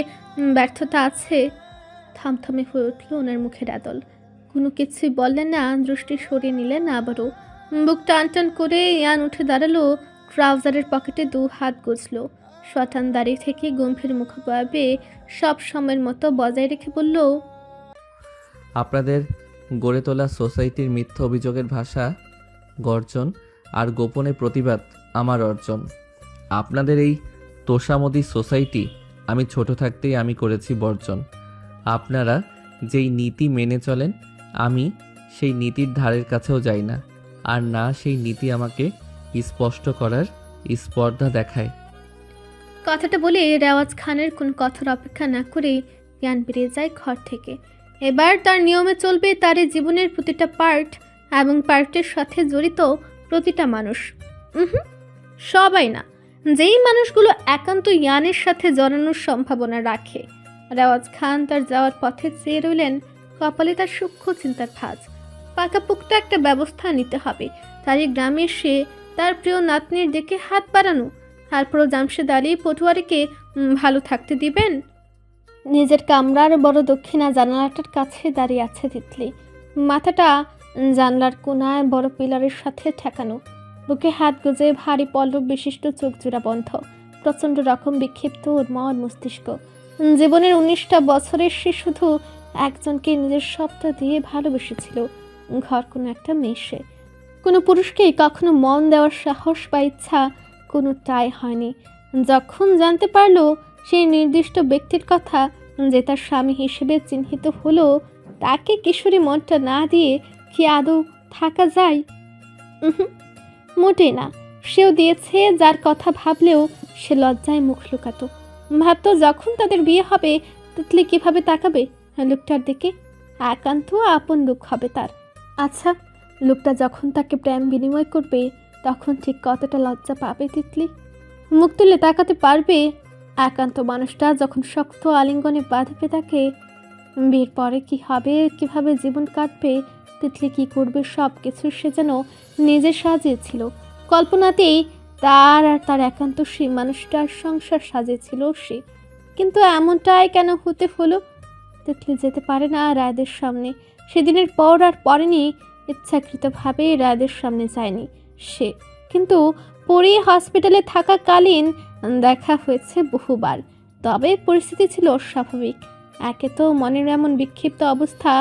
ব্যর্থতা আছে? থমথমে হয়ে উঠল ওনার মুখের আদল। কোনো কিছুই বললেন না, দৃষ্টি সরিয়ে নিলেন আবারও। বুক টান টান করে ইয়ান উঠে দাঁড়ালো, ট্রাউজারের পকেটে 2 হাত গুজল, শটান দাঁড়িয়ে থেকে গম্ভীর মুখভাবে সব সময়ের মতো বজায় রেখে বলল, আপনাদের গড়ে তোলা সোসাইটির মিথ্যা অভিযোগের ভাষা গর্জন আর গোপনে প্রতিবাদ আমার অর্জন। আপনাদের এই তোষামদি সোসাইটি আমি ছোট থাকতেই আমি করেছি বর্জন। আপনারা যেই নীতি মেনে চলেন আমি সেই নীতির ধারের কাছেও যাই না, আর না সেই নীতি আমাকে স্পষ্ট করার স্পর্ধা দেখায়। কথাটা বলে রেওয়াজ খানের কোন কথার অপেক্ষা না করে জ্ঞান বেরিয়ে যায় ঘর থেকে। এবার তার নিয়মে চলবে তার এই জীবনের প্রতিটা পার্ট এবং পার্টের সাথে জড়িত প্রতিটা মানুষ। সবাই না, যেই মানুষগুলো একান্ত ইয়ানের সাথে জড়ানোর সম্ভাবনা রাখে। রেওয়াজ খান তার যাওয়ার পথে চেয়ে রইলেন, কপালে তার সূক্ষ্ম চিন্তার ভাঁজ। পাকাপোক্ত একটা ব্যবস্থা নিতে হবে। তারই গ্রামে এসে তার প্রিয় নাতনির দিকে হাত বাড়ানো, তারপরও জামশেদ আলী পটুয়ারিকে ভালো থাকতে দিবেন? নিজের কামরার বড় দক্ষিণা জানালাটার কাছে দাঁড়িয়ে আছে তিতলি। মাথাটা জানলার কোনায় বড় পিলারের সাথে ঠেকানো, বুকে হাত গুজে ভারী পল্লব বিশিষ্ট চোখ জোড়া বন্ধ, প্রচণ্ড রকম বিক্ষিপ্ত ওর মন মস্তিষ্ক। জীবনের 19টা বছরের সে শুধু একজনকে নিজের শব্দ দিয়ে ভালোবেসেছিল, ঘর কোনো একটা মেশে। কোনো পুরুষকেই কখনো মন দেওয়ার সাহস বা ইচ্ছা কোনোটাই হয়নি। যখন জানতে পারলো সেই নির্দিষ্ট ব্যক্তির কথা যে তার স্বামী হিসেবে চিহ্নিত হলো, তাকে কিশোরী মনটা না দিয়ে কি আদৌ থাকা যায়? মোটেই না। সেও দিয়েছে যার কথা ভাবলেও সে লজ্জায় মুখ লুকাতো। ভাবতো যখন তাদের বিয়ে হবে তিতলি কিভাবে তাকাবে লোকটার দিকে, একান্ত আপন লোক হবে তার। আচ্ছা, লোকটা যখন তাকে প্রেম বিনিময় করবে তখন ঠিক কতটা লজ্জা পাবে তিতলি? মুখ তুলে তাকাতে পারবে? একান্ত মানুষটা যখন শক্ত আলিঙ্গনে বাঁধবে তাকে, বিয়ের পরে কি হবে, কিভাবে জীবন কাটবে, তিতলি কি করবে, সব কিছু সে যেন নিজে সাজিয়েছিল। কল্পনাতেই তার আর তার একান্ত সেই মানুষটার সংসার সাজিয়েছিল সে। কিন্তু এমনটাই কেন হতে হলো? তিতলি যেতে পারে না রায়দের সামনে। সেদিনের পর আর পরেনি, ইচ্ছাকৃতভাবে রায়দের সামনে যায়নি সে। কিন্তু পরে হসপিটালে থাকাকালীন দেখা হয়েছে বহুবার। তবে পরিস্থিতি ছিল অস্বাভাবিক। একে তো মনের এমন বিক্ষিপ্ত অবস্থা,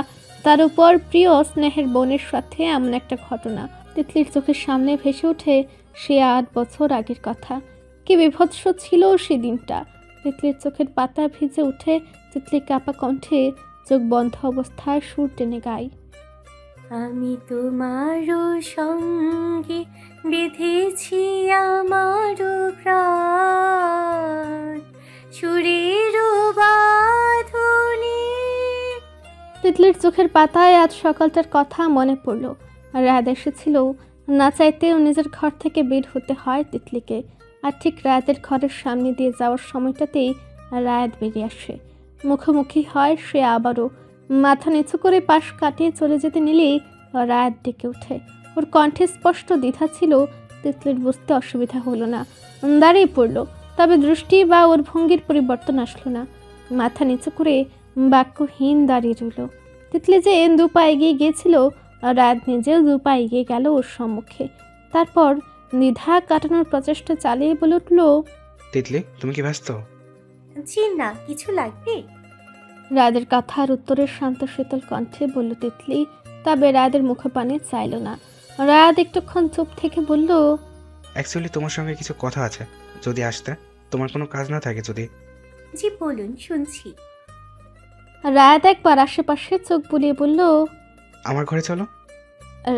তার উপর প্রিয় স্নেহের বোনের সাথে এমন একটা ঘটনা। তিতলির চোখের সামনে ভেসে ওঠে সে 8 বছর আগের কথা। কি বিভৎস ছিল সেদিনটা। তিতলির চোখের পাতা ভিজে উঠে তিতলি কাপা কণ্ঠে চোখ বন্ধ অবস্থায় সুর টেনে গায়, আমি তোমারও সঙ্গে বেঁধেছি আমারও প্রাণ সুরের বাঁধনে। তিতলির চোখের পাতায় আজ সকালটার কথা মনে পড়ল। রাত এসেছিল, না চাইতেও নিজের ঘর থেকে বের হতে হয় তিতলিকে। আর ঠিক রায়াতের ঘরের সামনে দিয়ে যাওয়ার সময়টাতেই রায়াত বেরিয়ে আসে। মুখোমুখি হয় সে আবারও। মাথা নিচু করে পাশ কাটিয়ে চলে যেতে নিলেই রায়াত ডেকে ওঠে। ওর কণ্ঠে স্পষ্ট দ্বিধা ছিল। তিতলির বুঝতে অসুবিধা হলো না, দাঁড়িয়ে পড়ল। তবে দৃষ্টি বা ওর ভঙ্গির পরিবর্তন আসলো না। মাথা নিচু করে বাক্যহীন দাঁড়িয়ে রইল। তিতলি যে 2 পা এগিয়ে গিয়েছিল, রায়াত নিজেও 2 পা এগিয়ে গেল ওর সম্মুখে। তারপর দ্বিধা কাটানোর প্রচেষ্টা চালিয়ে বলে উঠল, তিতলি, তুমি কি ব্যস্ত? জি না, কিছু লাগবে? রায়াদের কথার উত্তরের শান্ত শীতল কণ্ঠে বলল তিতলি। তবে রায়াদের মুখে পানে চাইল না। রায়াত একটুক্ষণ চুপ থেকে বলল, অ্যাকচুয়ালি তোমার সঙ্গে কিছু কথা আছে, যদি আসতে। তোমার কোনো কাজ না থাকে যদি। জি বলুন, শুনছি। রায়াত একবার আশেপাশে চোখ বুলিয়ে বলল, আমার ঘরে চলো।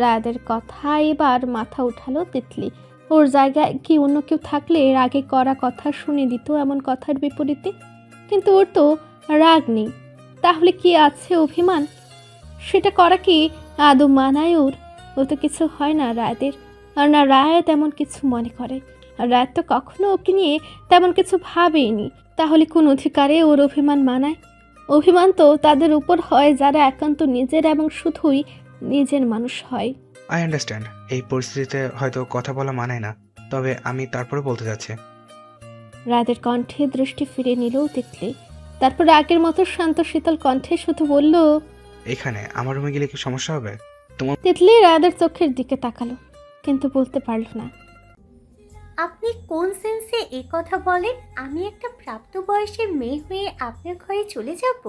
রায়াদের কথা এবার মাথা উঠালো তিতলি। ওর জায়গায় কি অন্য কেউ থাকলে রাগে করা কথা শুনে দিত এমন কথার বিপরীতে, কিন্তু ওর তো রাগ নেই, তাহলে কি আছে অভিমান? সেটা করা কি আদৌ মানায় ওর? ও তো কিছু হয় না রায়দের, আর না রায় তেমন কিছু মনে করে, আর রায় তো কখনো ওকে নিয়ে তেমন কিছু ভাবেইনি। তাহলে কোন অধিকারে ওর অভিমান মানায়? অভিমান তো তাদের উপর হয় যারা একান্ত নিজের এবং শুধুই নিজের মানুষ হয়। আই আন্ডারস্ট্যান্ড, এই পরিস্থিতিতে হয়তো কথা বলা মানায় না, তবে আমি তারপরে বলতে যাচ্ছি। রাদের কণ্ঠে দৃষ্টি ফিরে নিল তিতলি, তারপর আগের মতো শান্ত শীতল কণ্ঠে শুধু বলল, এখানে আমার রুমে গেলে কি সমস্যা হবে? তিতলি রাদের চোখের দিকে তাকালো, কিন্তু বলতে পারল না। আপনি কোন সেন্সে এ কথা বলেন? আমি একটা প্রাপ্তবয়সের মেয়ে হয়ে আপনার ঘরে চলে যাব,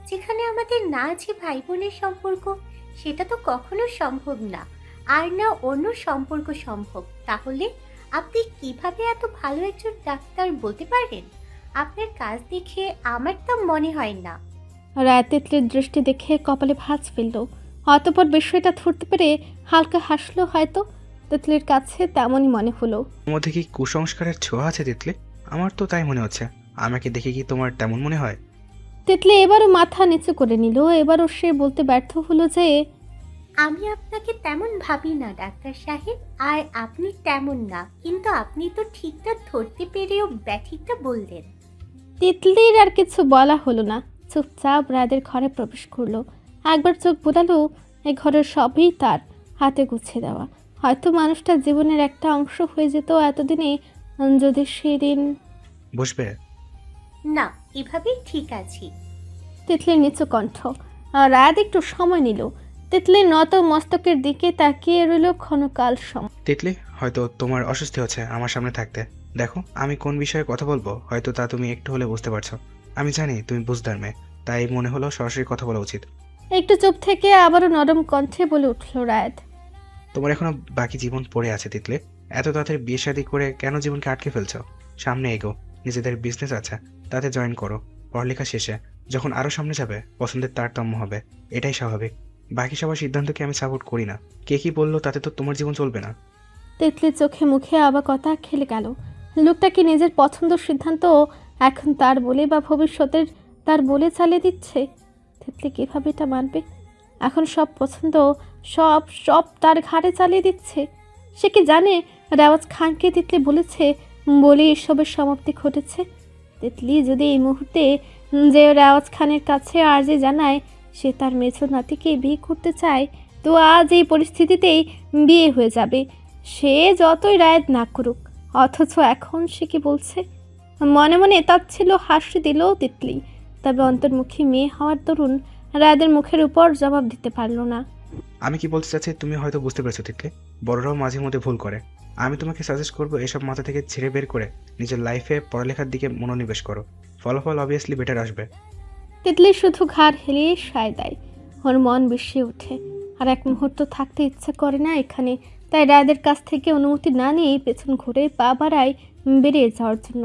যেখানে আমাদের না আছে ভাই বোনের সম্পর্ক? সেটা তো কখনো সম্ভব না, আর না অন্য সম্পর্ক সম্ভব। তাহলে আপনি কিভাবে এত ভালো একজন ডাক্তার বলতে পারেন? আপনার কাজ দেখে আমার তা মনে হয় না। রায় তিতলির দৃষ্টি দেখে কপালে ভাঁজ ফেলল, অতঃপর বিষয়টা ধরতে পেরে হালকা হাসলো। হয়তো তিতলির কাছে তেমনই মনে হলো। তোমার মধ্যে কি কুসংস্কারের ছোঁয়া আছে তিতলি? আমার তো তাই মনে হচ্ছে। আমাকে দেখে কি তোমার তেমন মনে হয়? তিতলি এবারও মাথা নিচু করে নিল। এবারও সে বলতে ব্যর্থ হলো যে, আমি আপনাকে তেমন ভাবি না ডাক্তার সাহেব, আর আপনি তেমন না, কিন্তু আপনি তো ঠিকঠাক ধরতে পেরেও ব্যাঠিকটা বললেন। তিতলির আর কিছু বলা হলো না, চুপচাপ রাদের ঘরে প্রবেশ করলো। একবার চোখ বোলালো, এই ঘরের সবই তার হাতে গুছিয়ে দেওয়া। হয়তো মানুষটা জীবনের একটা অংশ হয়ে যেত এতদিনে, যদি সেদিন। বসবে? না, এভাবেই ঠিক আছি। তিতলির নিচু কণ্ঠ। রাত একটু সময় নিল। তিতলির নত মস্তকের দিকে তাকিয়ে রইল ক্ষণকাল সময়। তিতলি, হয়তো তোমার অস্বস্তি হচ্ছে আমার সামনে থাকতে। দেখো, আমি কোন বিষয়ে কথা বলবো হয়তো তা তুমি একটু হলে বুঝতে পারছো। আমি জানি তুমি বুঝদার মেয়ে, তাই মনে হলো সরাসরি কথা বলা উচিত। একটু চুপ থেকে আবারও নরম কণ্ঠে বলে উঠল রাত, তোমার এখনো বাকি জীবন পড়ে আছে তিতলি। এত তাড়াতাড়ি বিয়ে শাদী করে কেন জীবনকে আটকে ফেলছো? সামনে এগো, নিজেদের বিজনেস আছে, তাতে জয়েন করো। পড়ালেখা শেষে যখন আরো সামনে যাবে, পছন্দের তারতম্য হবে, এটাই স্বাভাবিক। বাকি সবার সিদ্ধান্তকে আমি সাপোর্ট করি না। কে কি বললো তাতে তো তোমার জীবন চলবে না। তিতলির চোখে মুখে অবাকতা খেলে গেল। লোকটা কি নিজের পছন্দ সিদ্ধান্ত এখন তার বলে বা ভবিষ্যতের তার বলে চালিয়ে দিচ্ছে? তিতলি কিভাবে এটা মানবে? এখন সব পছন্দ সব সব তার ঘাড়ে চালিয়ে দিচ্ছে। সে কি জানে রেওয়াজ খানকে তিতলি বলেছে বলে এসবের সমাপ্তি ঘটেছে? তিতলি যদি এই মুহূর্তে যে রেওয়াজ খানের কাছে আর্জি জানায় সে তার মেছো নাতিকে বিয়ে করতে চায়, তো আজ এই পরিস্থিতিতেই বিয়ে হয়ে যাবে, সে যতই রায় না করুক। অথচ এখন সে কি বলছে? মনে মনে তাচ্ছিল্য হাসি দিল তিতলি, তবে অন্তর্মুখী মেয়ে হওয়ার দরুন রায়দের মুখের উপর জবাব দিতে পারল না। আমি কি বলতে চাচ্ছি তুমি হয়তো বুঝতে পেরেছো তিতলি। বড়রাও মাঝে মধ্যে ভুল করে। আমি তোমাকে সাজেস্ট করবো এসব মাথা থেকে ছেড়ে বের করে নিজের লাইফে পড়ালেখার দিকে মনোনিবেশ করো। ফলাফল অবভিয়াসলি বেটার আসবে। তিতলি শুধু ঘাড় হেলিয়ে সায় দেয়। ওর মন বেশি ওঠে, আর এক মুহূর্ত থাকতে ইচ্ছা করে না এখানে। তাই রায়দের কাছ থেকে অনুমতি না নিয়ে পেছন ঘুরে পা বাড়ায় বেরিয়ে যাওয়ার জন্য।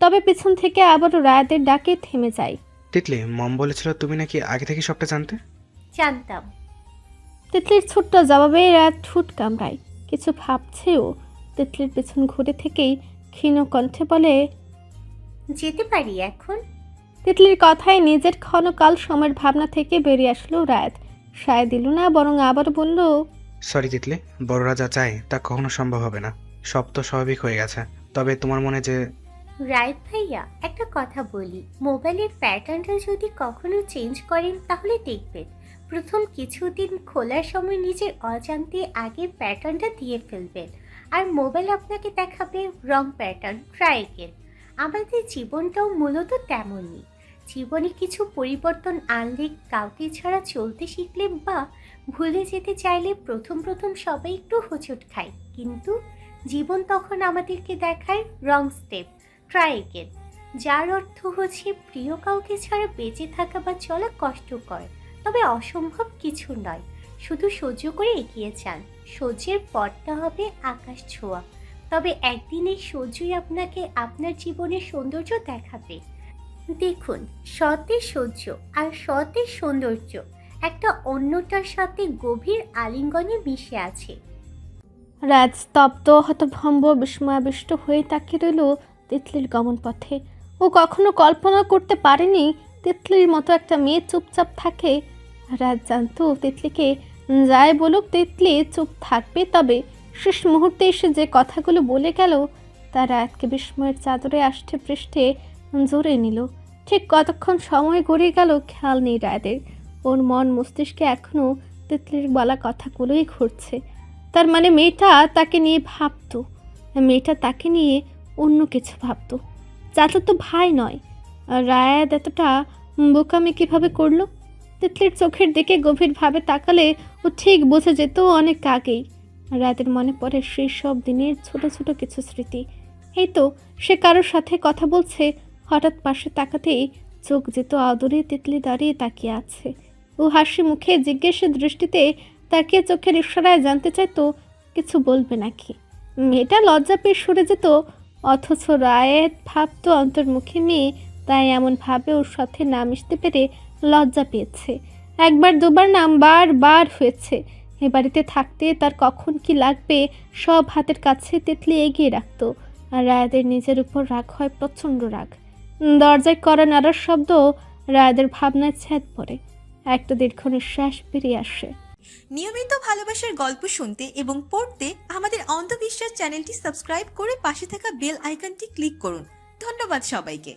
তবে পেছন থেকে আবারও রায়দের ডাকে থেমে যায়। তিতলি, মম বলেছিল তুমি নাকি আগে থেকে সবটা জানতে? জানতাম। তিতলির ছোট্ট জবাবে রাত ঠোঁট কামড়ায়, কিছু ভাবছেও। তিতলির পেছন ঘুরে থেকেই ক্ষীণ কণ্ঠে বলে, যেতে পারি এখন? তিতলির কথায় নিজের ক্ষণকাল সময়ের ভাবনা থেকে বেরিয়ে আসলো রাত। সায় দিল না, বরং আবার বলল, সরি তিতলি, বড়রা যা চায় তা কখনো সম্ভব হবে না। সব তো স্বাভাবিক হয়ে গেছে। তবে তোমার মনে যে। রাইট ভাইয়া, একটা কথা বলি, মোবাইলের প্যাটার্নটা যদি কখনো চেঞ্জ করেন তাহলে দেখবেন প্রথম কিছুদিন খোলার সময় নিজের অজান্তে আগের প্যাটার্নটা দিয়ে ফেলবেন, আর মোবাইল আপনাকে দেখাবে রং প্যাটার্ন। Try again. আমাদের জীবনটাও মূলত তেমনই। জীবনে কিছু পরিবর্তন আনলে, কাউকে ছাড়া চলতে শিখলে বা ভুলে যেতে চাইলে প্রথম প্রথম সবাই একটু হোঁচট খায়, কিন্তু জীবন তখন আমাদেরকে দেখায় রং স্টেপ, ট্রাই এগেন, যার অর্থ হচ্ছে প্রিয় কাউকে ছাড়া বেঁচে থাকা বা চলা কষ্টকর, তবে অসম্ভব কিছু নয়। শুধু সহ্য করে এগিয়ে যান। সহ্যের পথটা হবে আকাশ ছোঁয়া, তবে একদিন এই সহ্যই আপনাকে আপনার জীবনের সৌন্দর্য দেখাবে। দেখুন, সতের সহ্য আর সতের সৌন্দর্য একটা অন্যটার সাথে গভীর আলিঙ্গনে মিশে আছে। রাত স্তব্ধ, হতভম্ব, বিস্ময়াবিষ্ট হয়ে তাকিয়ে রইল তিতলির গমন পথে। ও কখনো কল্পনা করতে পারেনি তিতলির মতো একটা মেয়ে চুপচাপ থাকে। রাত জানতো তিতলিকে যাই বলুক তিতলি চুপ থাকবে, তবে শেষ মুহূর্তে এসে যে কথাগুলো বলে গেল তা রাতকে বিস্ময়ের চাদরে আষ্টে পৃষ্ঠে জড়িয়ে নিল। ঠিক কতক্ষণ সময় গড়িয়ে গেল খেয়াল নেই রাতের। ওর মন মস্তিষ্কে এখনও তিতলির বলা কথাগুলোই ঘুরছে। তার মানে মেয়েটা তাকে নিয়ে ভাবতো, মেয়েটা তাকে নিয়ে অন্য কিছু ভাবতো। চাচাতো ভাই নয়। রায়াত এতটা বোকামি কীভাবে করলো? তিতলির চোখের দিকে গভীরভাবে তাকালে ও ঠিক বোঝা যেত অনেক আগেই। রাতের মনে পড়ে সেই সব দিনের ছোট ছোট কিছু স্মৃতি। এই তো সে কারোর সাথে কথা বলছে, হঠাৎ পাশে তাকাতেই চোখ যেত আদরে তিতলি দাঁড়িয়ে তাকিয়ে আছে। ও হাসি মুখে জিজ্ঞাসা দৃষ্টিতে তাকিয়ে চোখের ইশারায় জানতে চাইতো কিছু বলবে নাকি। মেয়েটা লজ্জা পেয়ে সরে যেত, অথচ রায়েত ভাবতো অন্তর্মুখী মেয়ে, তাই এমন ভাবে ওর সাথে না মিশতে পেরে লজ্জা পেয়েছে। একবার দুবার নাম বার হয়েছে। এ বাড়িতে থাকতে তার কখন কি লাগবে সব হাতের কাছে তিতলি এগিয়ে রাখতো। আর রায়াদের নিজের উপর রাগ হয়, প্রচণ্ড রাগ। দরজায় করা নাড়ার শব্দ রায়াদের ভাবনায় ছেদ পড়ে। একটা দীর্ঘ নিঃশ্বাস বেরিয়ে আসে। নিয়মিত ভালোবাসার গল্প শুনতে এবং পড়তে আমাদের অন্ধবিশ্বাস চ্যানেলটি সাবস্ক্রাইব করে পাশে থাকা বেল আইকনটি ক্লিক করুন। ধন্যবাদ সবাইকে।